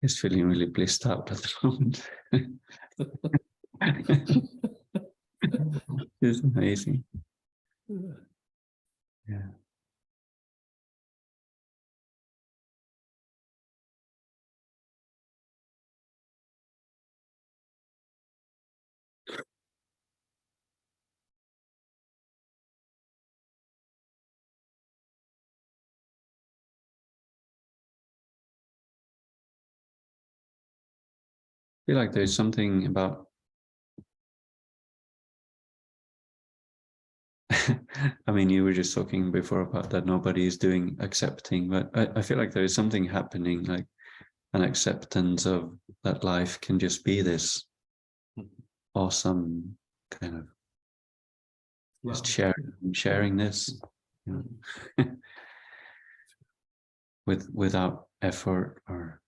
He's feeling really blissed out at the moment. It's amazing. Yeah. I feel like there's something about I mean, you were just talking before about that nobody is doing accepting, but I feel like there is something happening, like an acceptance of that life can just be this awesome kind of just sharing this, you know, without effort or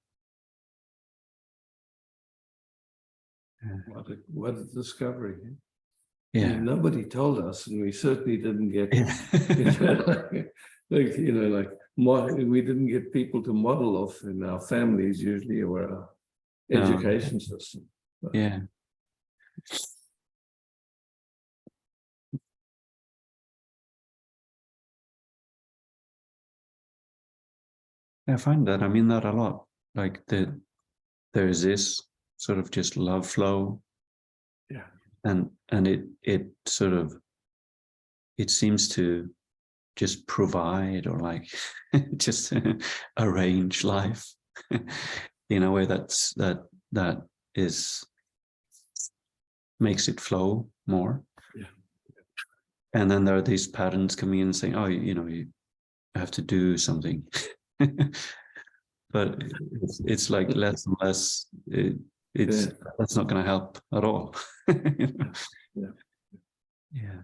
What a discovery. I yeah. mean, nobody told us, and we certainly didn't get, Yeah. we didn't get people to model off in our families usually, or our No. education system. Yeah. I find that I mean that a lot. Like there's this sort of just love flow. Yeah. And it sort of it seems to just provide or like just arrange life in a way that is makes it flow more. Yeah. And then there are these patterns coming in saying, oh, you know, you have to do something. But it's like less and less. That's not going to help at all. You know? Yeah.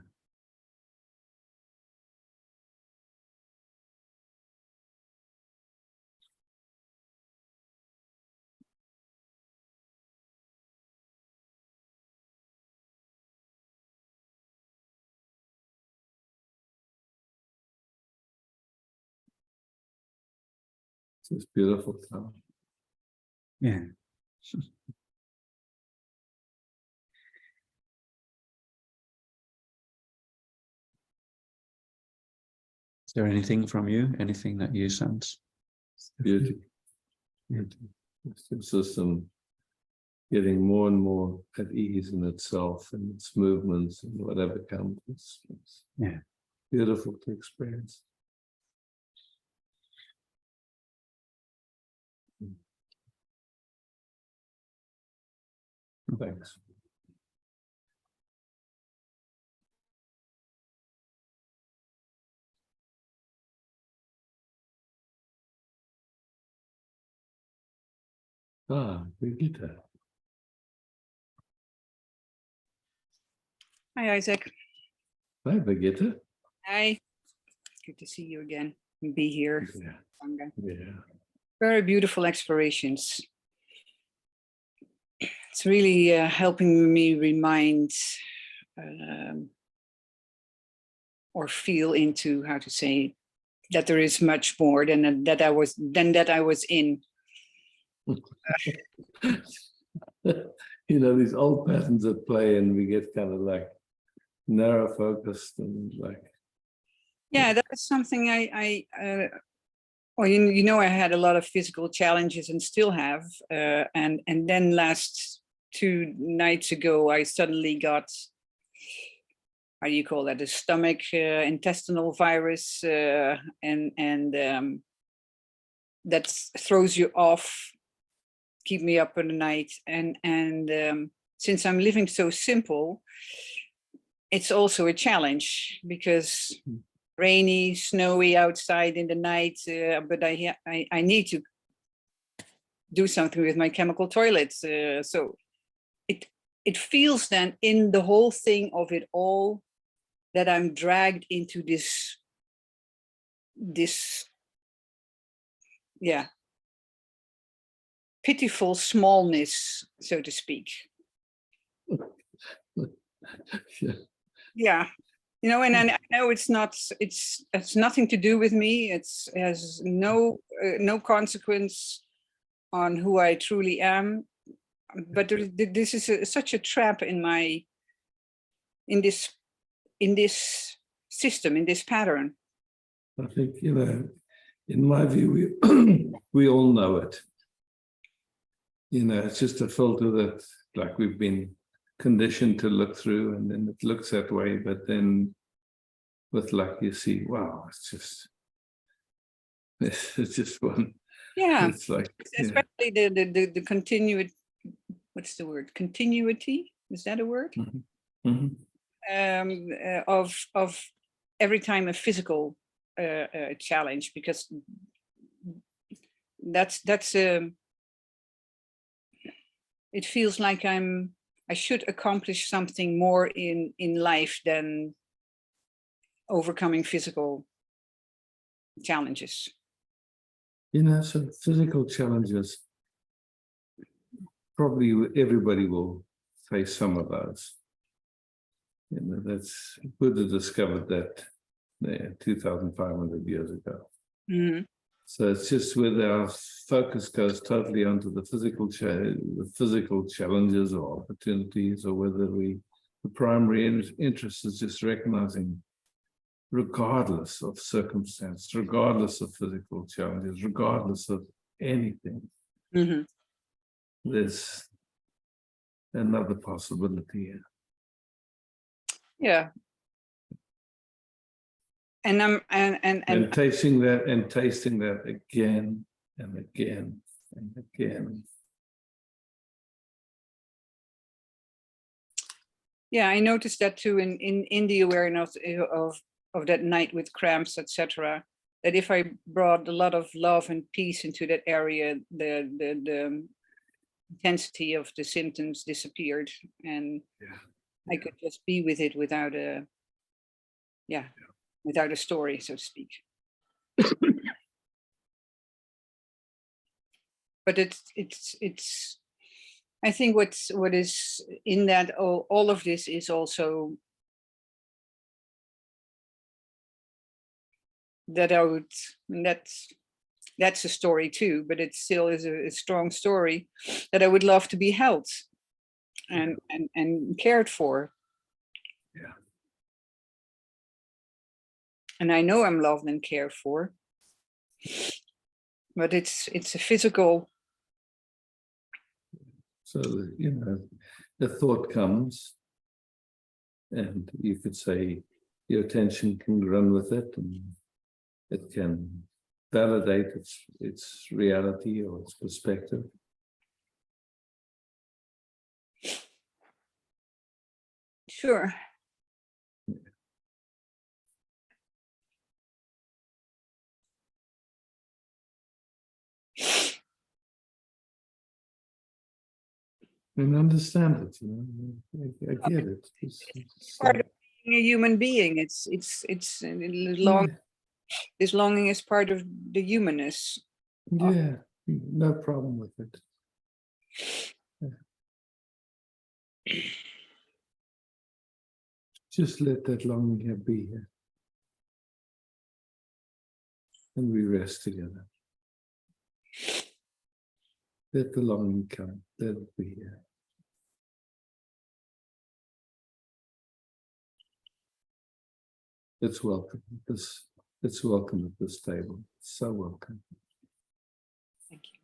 It's beautiful. Time. Yeah. Is there anything from you? Anything that you sense? Beauty. It's just getting more and more at ease in itself and its movements and whatever comes. It's Yeah. beautiful to experience. Thanks. Brigitte. Hi, Isaac. Hi, Brigitte. Hi. Good to see you again and be here. Yeah. Sangha. Yeah. Very beautiful explorations. It's really helping me remind or feel into how to say that there is much more than that I was in. You know, these old patterns at play, and we get kind of like narrow focused and like. Yeah, that's something well, you know, I had a lot of physical challenges and still have. And then last 2 nights ago, I suddenly got, how do you call that? A stomach intestinal virus, and that throws you off, keep me up in the night. And since I'm living so simple, it's also a challenge because rainy, snowy outside in the night, but I need to do something with my chemical toilets. So it feels then in the whole thing of it all that I'm dragged into this, yeah, pitiful smallness, so to speak. Yeah. Yeah. You know, and I know it's nothing to do with me. It has no consequence on who I truly am. But this is such a trap in this system, in this pattern. I think, you know, in my view, we all know it. You know, it's just a filter that like we've been conditioned to look through, and then it looks that way, but then with luck you see, wow, it's just one. Yeah, It's like, especially the continuity. What's the word? Continuity, is that a word? Mhm. Of every time a physical challenge, because that's it feels like I should accomplish something more in life than overcoming physical challenges. You know, so physical challenges, probably everybody will face some of those. You know, that's Buddha discovered that 2,500 years ago. Mm-hmm. So it's just whether our focus goes totally onto the physical challenges or opportunities, or whether the primary interest is just recognizing, regardless of circumstance, regardless of physical challenges, regardless of anything, Mm-hmm. there's another possibility here. Yeah. And And tasting that again and again and again. yeah, I noticed that too in the awareness of that night with cramps, etc. That if I brought a lot of love and peace into that area, the intensity of the symptoms disappeared, and I could just be with it without a without a story, so to speak. But it's I think what is in that all of this is also that that's a story too, but it still is a strong story that I would love to be held and cared for. Yeah. And I know I'm loved and cared for, but it's a physical. So, you know, the thought comes, and you could say your attention can run with it, and it can validate its reality or its perspective. Sure. And understand it, you know, I get it. Part of being a human being. It's long. This longing is part of the humanness. Yeah, no problem with it. Yeah. Just let that longing here be here. And we rest together. Let the longing come, let it be here. It's welcome. It's welcome at this table. It's so welcome. Thank you.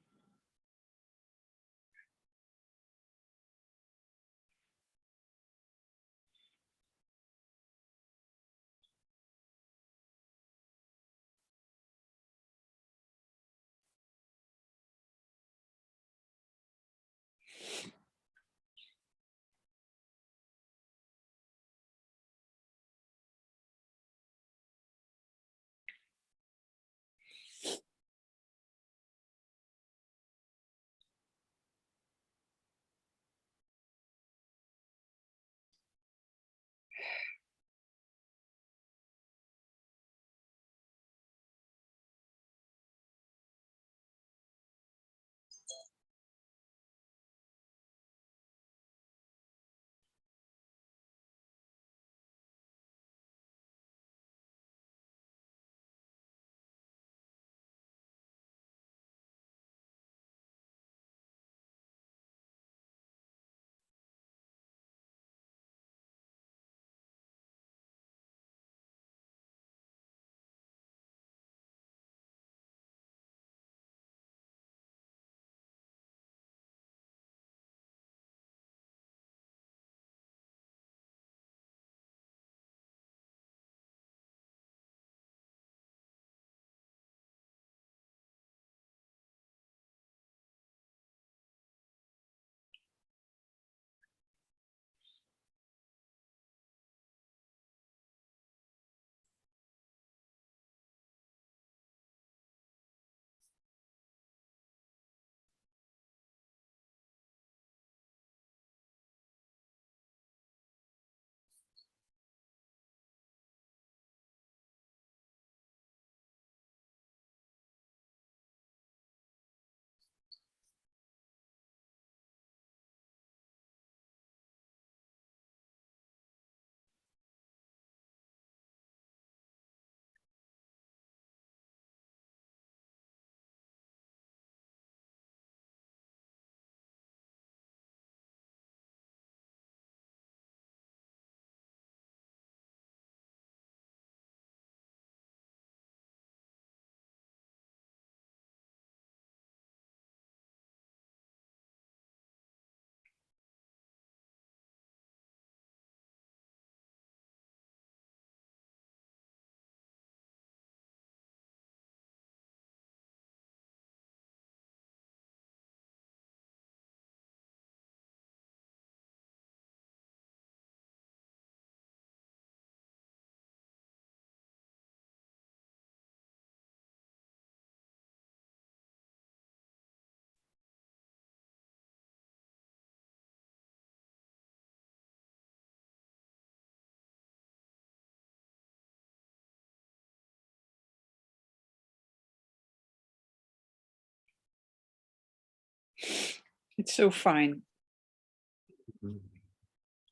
It's so fine.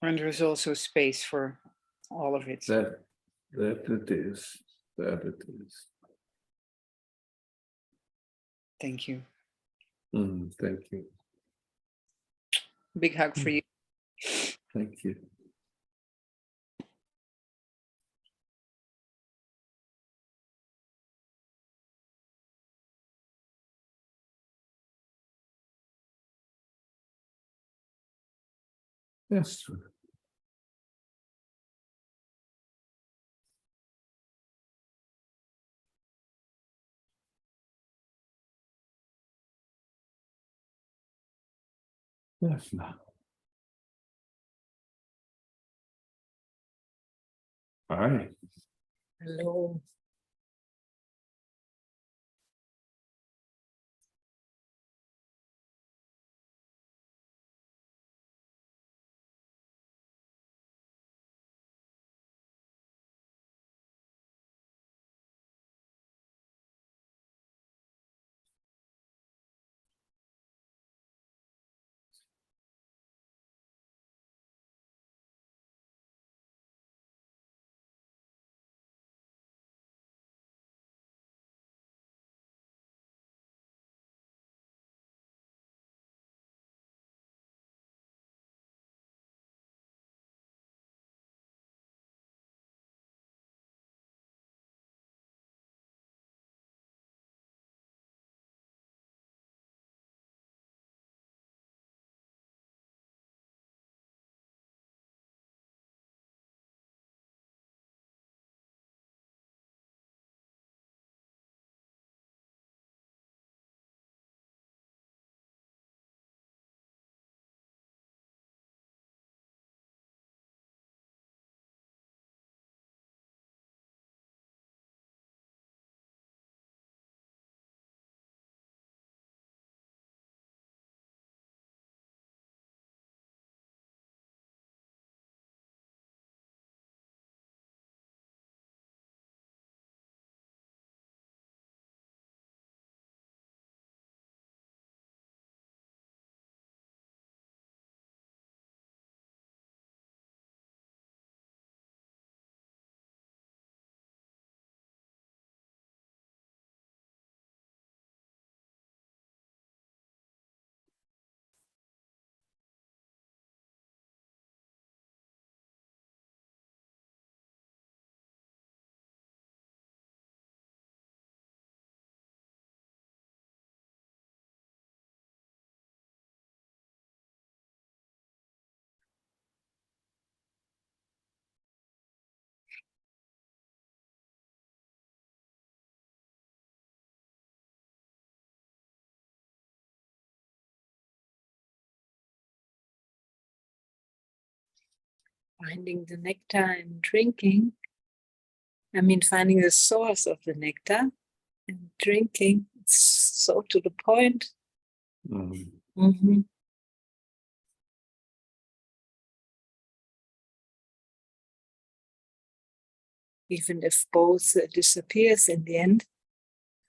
And there is also space for all of it. That it is. That it is. Thank you. Thank you. Big hug for you. Thank you. That's true. Yes, no. All right. Hello. Finding the nectar and drinking. I mean, finding the source of the nectar and drinking. It's so to the point. Mhm. Even if both disappears in the end,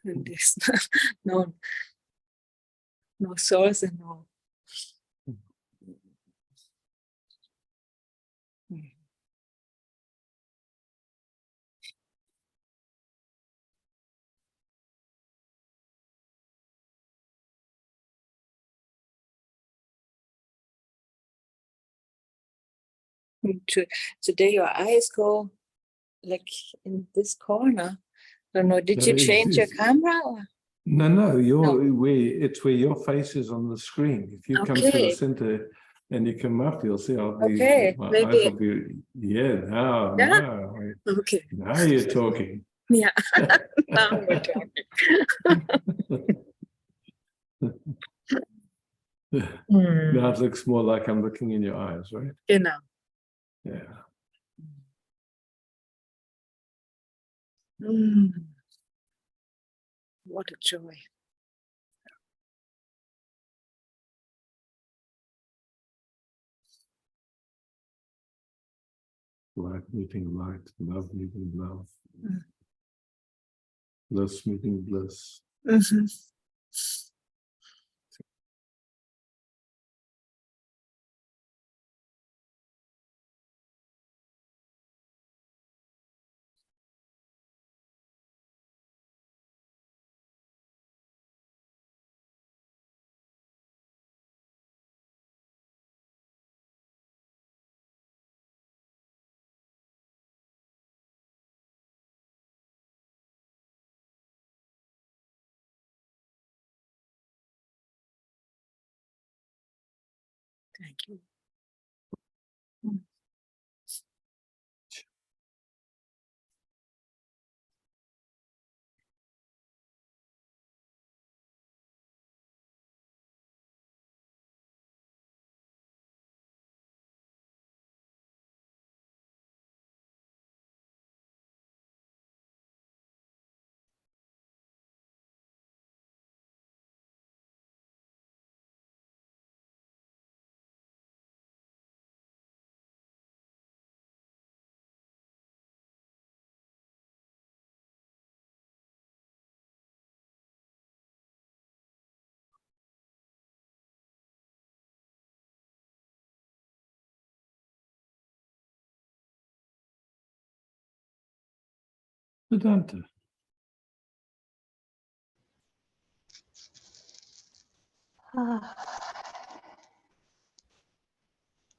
and there's no, no source and no. Today your eyes go like in this corner. I don't know, did you change your camera? Or? No, No. it's where your face is on the screen. If you come to the Okay. center and you come up, you'll see I'll be, Okay, my maybe- eyes will be, yeah, Yeah? Okay. now you're talking. Yeah, now we're talking. Now it looks more like I'm looking in your eyes, right? Genau. Yeah. What a joy. Light meeting light, love meeting love. Mm. Bliss meeting bliss. Mhm. Thank you. Vedanta.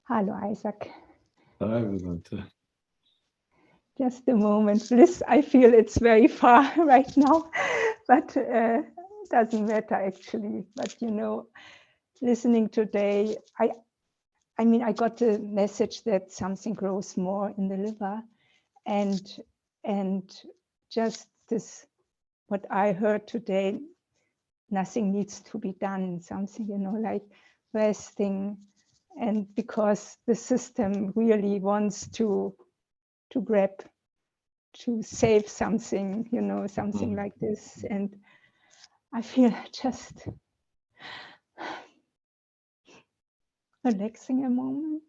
Hello, Isaac. Hi, Vedanta. Just a moment, please. I feel it's very far right now, but doesn't matter actually. But you know, listening today, I mean, I got a message that something grows more in the liver, and just this, what I heard today, nothing needs to be done. Something, you know, like resting, and because the system really wants to grab, to save something, you know, something like this. And I feel just relaxing a moment.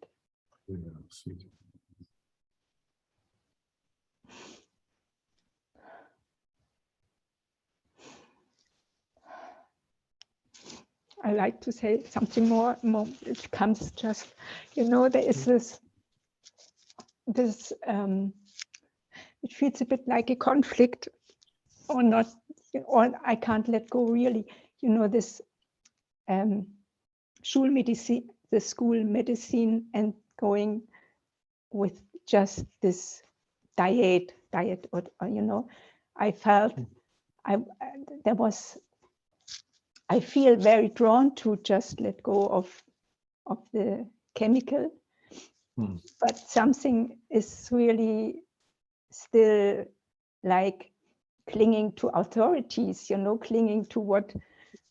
Yeah, sweet. I like to say something more. It comes just, you know, there is this, it feels a bit like a conflict or not, or I can't let go really, you know, this Schulmedizin, the school medicine, and going with just this diet, or you know, I felt I feel very drawn to just let go of the chemical, but something is really still like clinging to authorities, you know, clinging to what.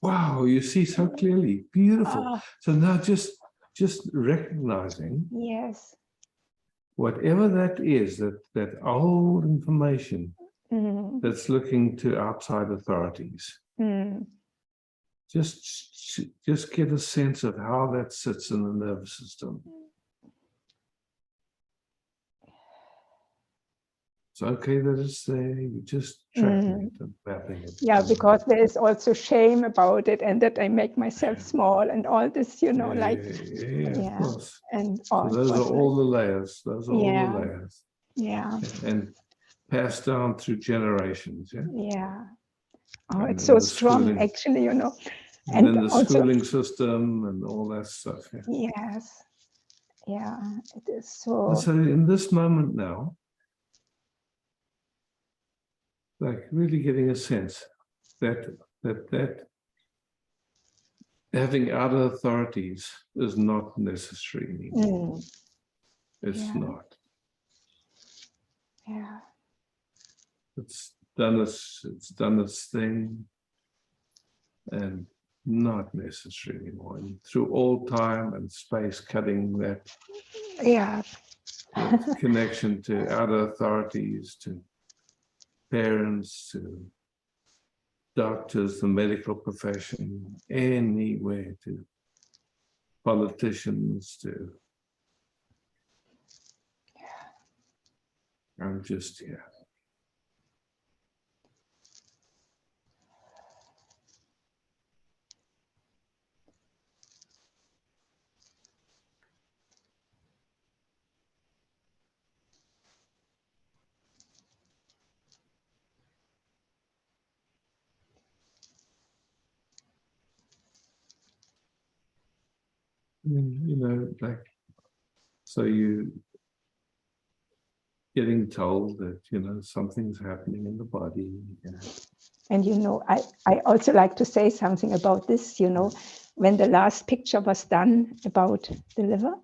Wow, you see so clearly. Beautiful. So now just recognizing, Yes, whatever that is, that old information that's looking to outside authorities. Just get a sense of how that sits in the nervous system. It's okay that it's there. You just tracking it and mapping it. Yeah, because there is also shame about it, and that I make myself small and all this, you know, like of course. and so those are all the layers. Those are all yeah, the layers. Yeah. And passed down through generations. Yeah. Yeah. Oh, And it's so the strong, schooling, actually, you know. and then the also, schooling system and all that stuff. Yeah. Yes. Yeah, it is so. And so in this moment now, like really getting a sense that having other authorities is not necessary anymore. It's not. Yeah. It's done its thing, and not necessary anymore. And through all time and space, cutting that connection to other authorities, to parents, to doctors, the medical profession, anywhere, to politicians, to I'm just here. You know, like, so you getting told that, you know, something's happening in the body. And, you know, I also like to say something about this, you know, when the last picture was done about the liver,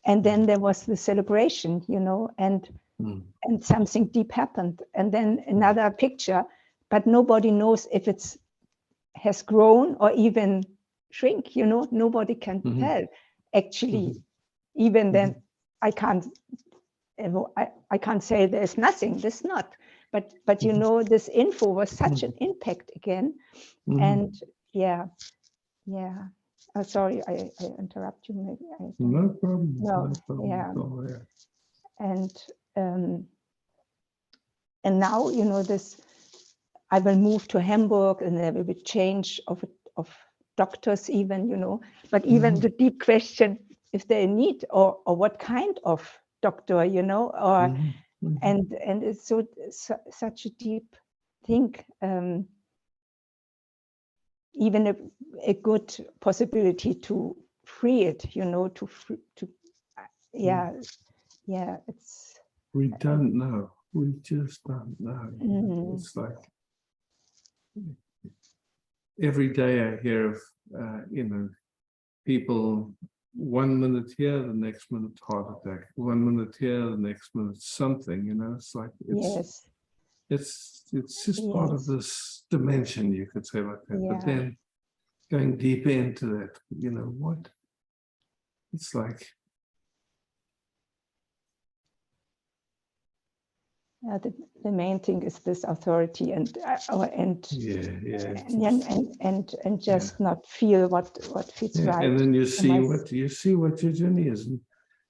and then there was the celebration, you know, and something deep happened, and then another picture, but nobody knows if it's has grown or even shrink, you know, nobody can tell. Actually, even then, I can't say there's nothing, there's not. But you know, this info was such an impact again. And yeah. Oh, sorry, I interrupt you. Maybe No problem. No, problem yeah. at all, yeah. And now, you know, this, I will move to Hamburg, and there will be change of doctors even, you know, but even the deep question, if they need or what kind of doctor, you know, or and it's such a deep thing. Even a good possibility to free it, you know, yeah, it's. We don't know. We just don't know. It's like every day I hear of, you know, people 1 minute here, the next minute heart attack, 1 minute here, the next minute something, you know, it's like, it's just part of this dimension, you could say like that. But then going deeper into that, you know, what? It's like, the main thing is this authority and just not feel what fits right. And then you see what your journey is. And,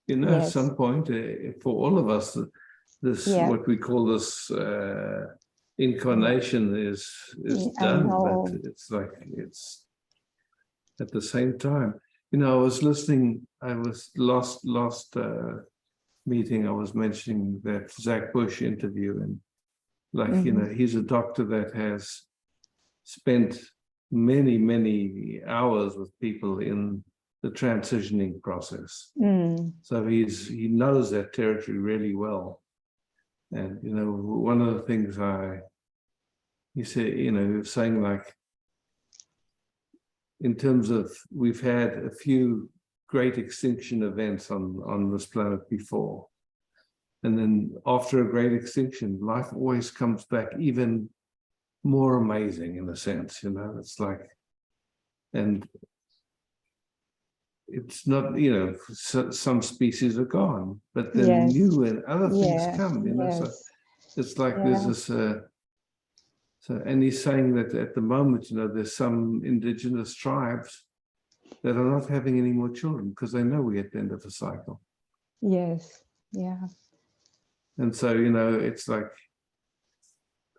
you know, at some point, for all of us, this what we call this incarnation is done. But it's like, it's at the same time. You know, I was listening. I was last meeting. I was mentioning that Zach Bush interview, and like you know, he's a doctor that has spent many hours with people in the transitioning process. So he knows that territory really well. And you know, one of the things he said, you know, he was saying like, in terms of, we've had a few great extinction events on this planet before. And then after a great extinction, life always comes back even more amazing in a sense, you know, it's like, and it's not, you know, some species are gone, but then new and other things come, you know, so it's like there's this, so, and he's saying that at the moment, you know, there's some indigenous tribes that are not having any more children because they know we're at the end of a cycle. And so, you know, it's like,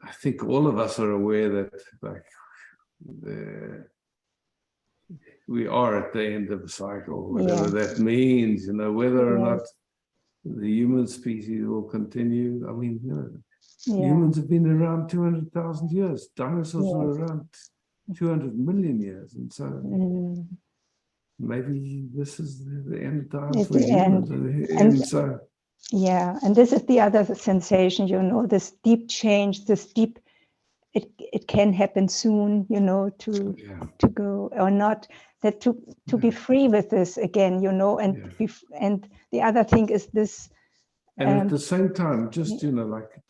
I think all of us are aware that like we are at the end of a cycle, whatever that means, you know, whether or not the human species will continue. I mean, you know, humans have been around 200,000 years. Dinosaurs were around 200 million years. And so maybe this is the end time for humans. And so, and this is the other sensation, you know, this deep change, this deep, it can happen soon, you know, to go or not, that to be free with this again, you know, and and the other thing is this. And at the same time, just, you know, like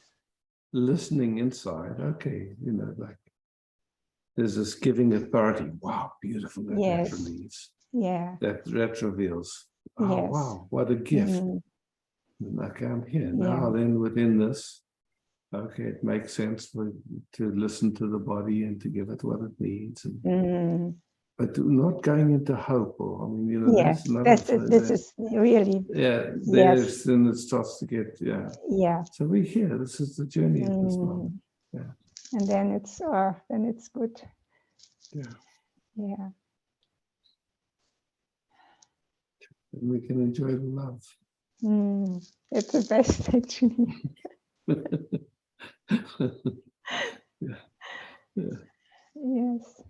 listening inside, okay, you know, like there's this giving authority. Wow, beautiful that relieves. That reveals. Oh, wow, what a gift. Okay, I'm here now. Then within this, okay, it makes sense to listen to the body and to give it what it needs. And, but not going into hope, or I mean, you know, this is really then it starts to get So we're here. This is the journey at this moment. And then it's good. And we can enjoy the love. It's the best, actually. Yes.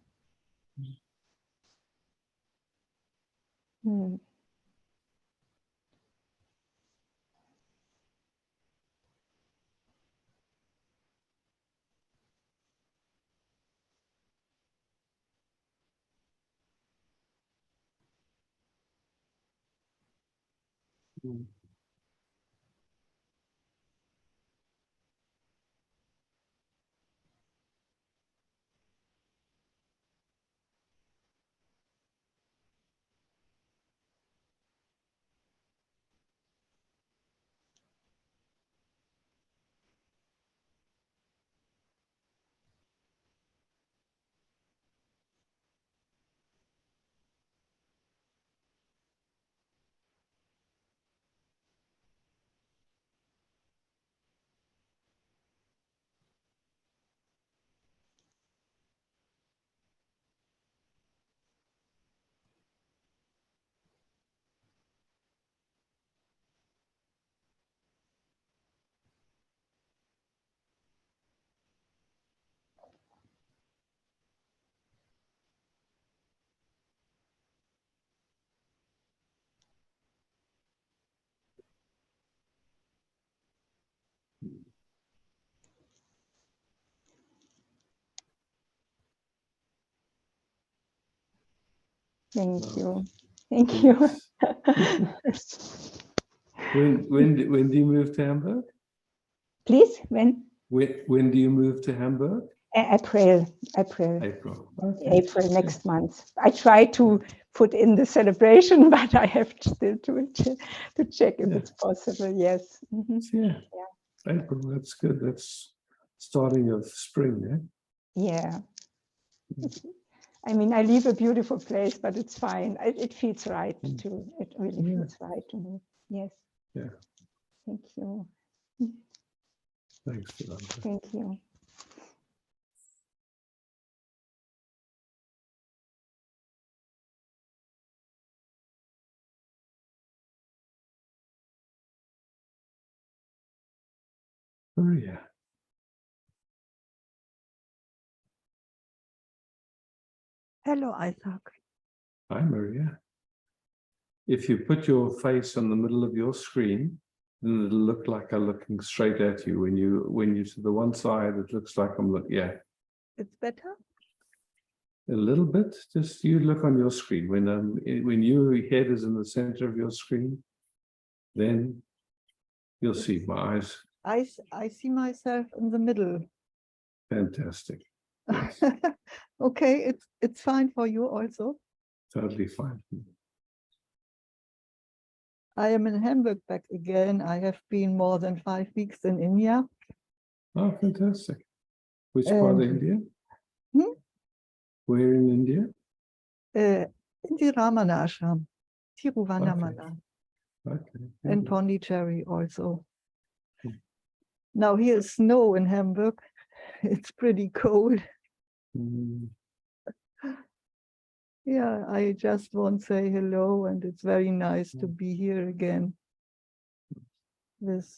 Thank you. Thank you. When do you move to Hamburg? Please, when? When do you move to Hamburg? April. April. Okay. April next month. I try to put in the celebration, but I have still to check if it's possible. Yes. Mhm. Yeah. April, that's good. That's starting of spring, yeah? Yeah. I mean, I leave a beautiful place, but it's fine. It feels right too. It really feels right to me. Yes. Yeah. Thank you. Thanks, Yolanda. Thank you. Maria. Hello, Isaac. Hi, Maria. If you put your face on the middle of your screen, then it'll look like I'm looking straight at you. When you to the one side, it looks like I'm looking, yeah. It's better? A little bit, just you look on your screen. When your head is in the center of your screen, then you'll see my eyes. I see myself in the middle. Fantastic. Yes, Okay, it's fine for you also. totally fine. I am in Hamburg back again. I have been more than 5 weeks in India. Oh, fantastic. Which part of India? Where in India? In the Ramana Ashram, Tiruvannamalai, Okay. and Pondicherry also. Hmm. Now here is snow in Hamburg. It's pretty cold. Mm, Yeah, I just want to say hello, and it's very nice to be here again with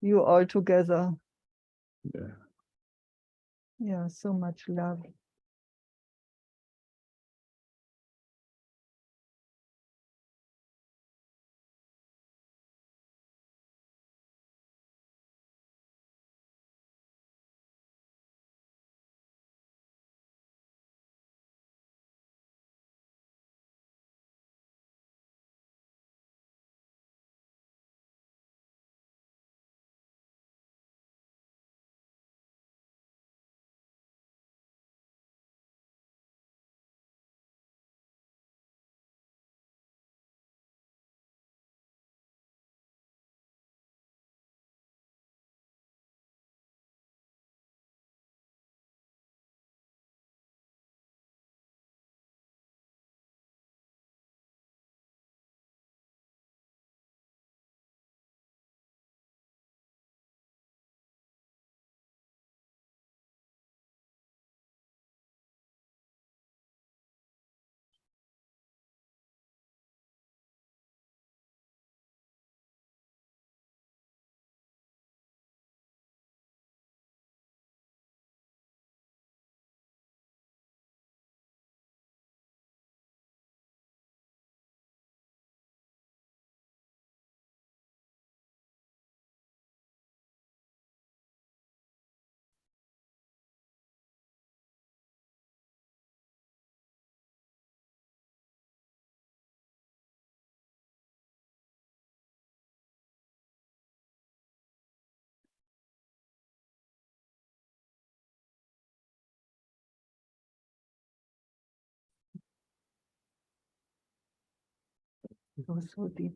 you all together. yeah. Yeah, so much love. goes so deep.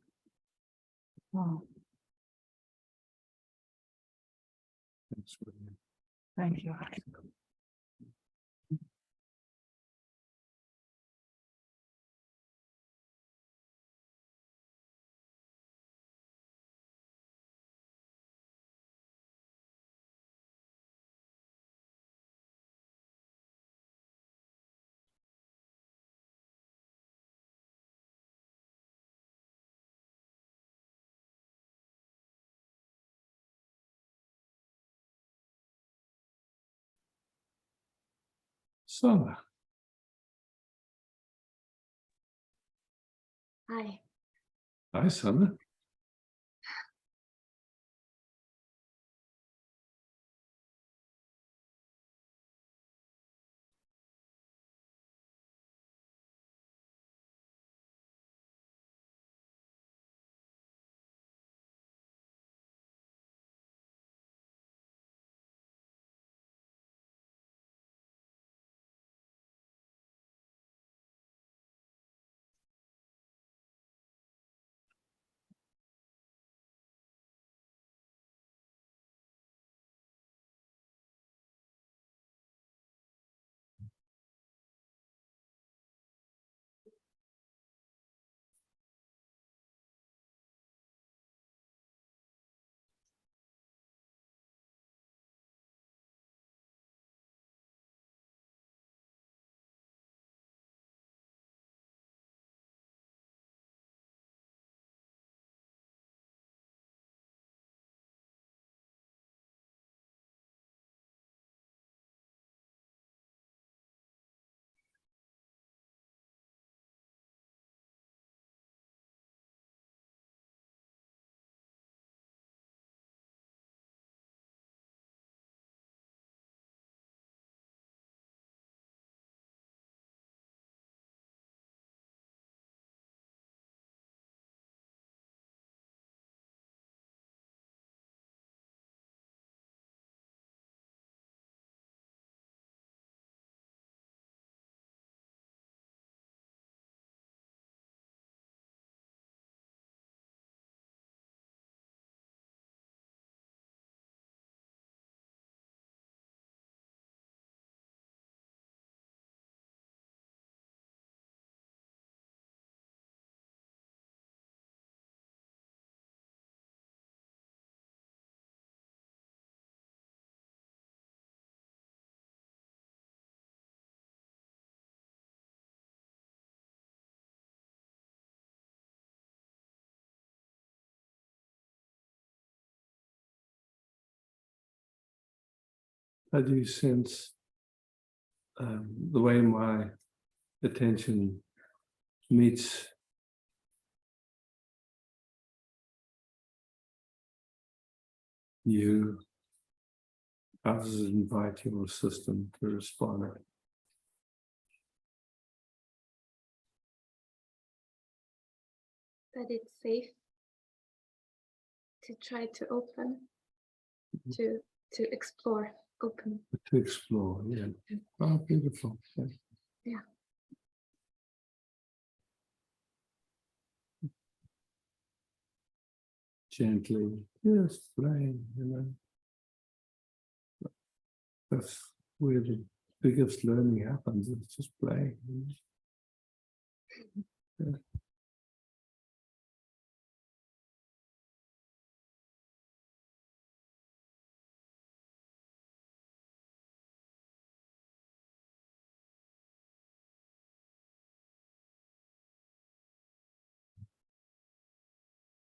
Wow, That's brilliant. thank you. Sana, Hi. hi Sana. How do you sense the way my attention meets you? How does it invite your system to respond? That it's safe to try to open, to explore, open. To explore, yeah. Oh, beautiful. Yeah. Yeah. Gently, just playing, you know. That's where the biggest learning happens. It's just playing. Yeah.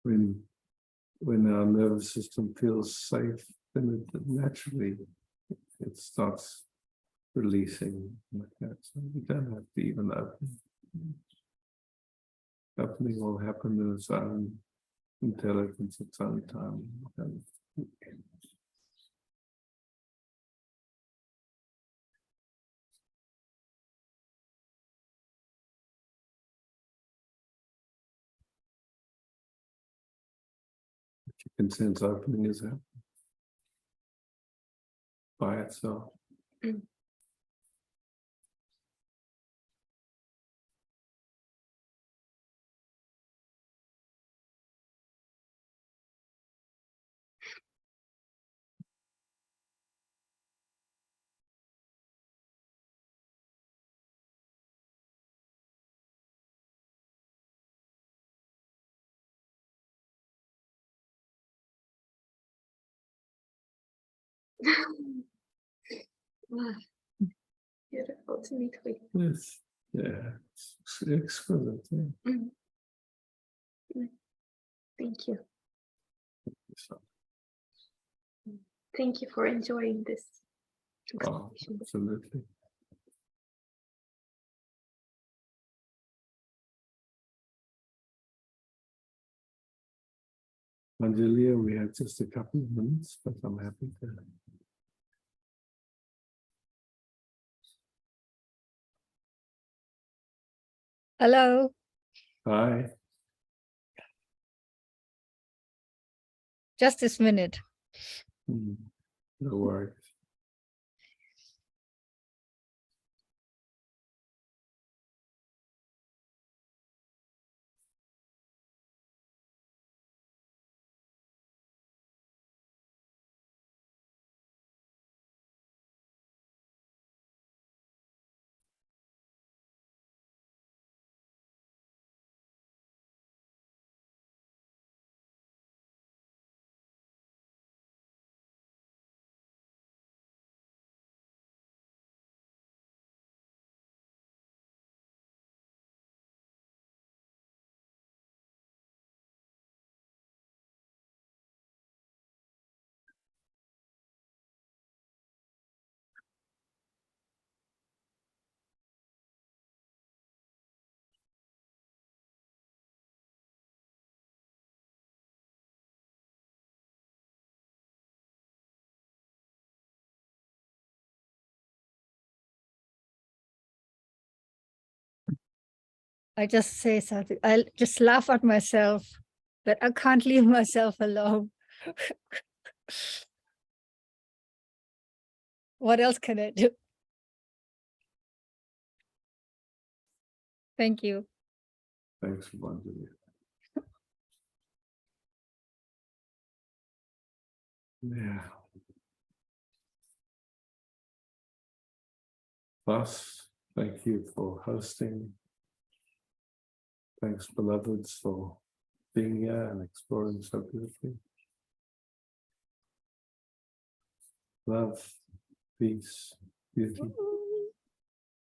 When our nervous system feels safe, then it naturally it starts releasing like that. So we don't have to even open. Opening will happen in its own intelligence, its own time. You can sense opening is happening by itself. Mm. Ah, beautiful to meet with. Yes, yeah, it's exquisite. Yeah. Mm. Mm. Thank you. So, Thank you for enjoying this oh, explanation. absolutely. Angelia, we have just a couple of minutes, but I'm happy to. Hello. Hi. Just this minute. No worries. I just say something. I just laugh at myself, but I can't leave myself alone. What else can I do? Thank you. Thanks for wondering. Yeah. Thus, thank you for hosting. Thanks, beloveds, for being here and exploring so beautifully. Love, peace, beauty.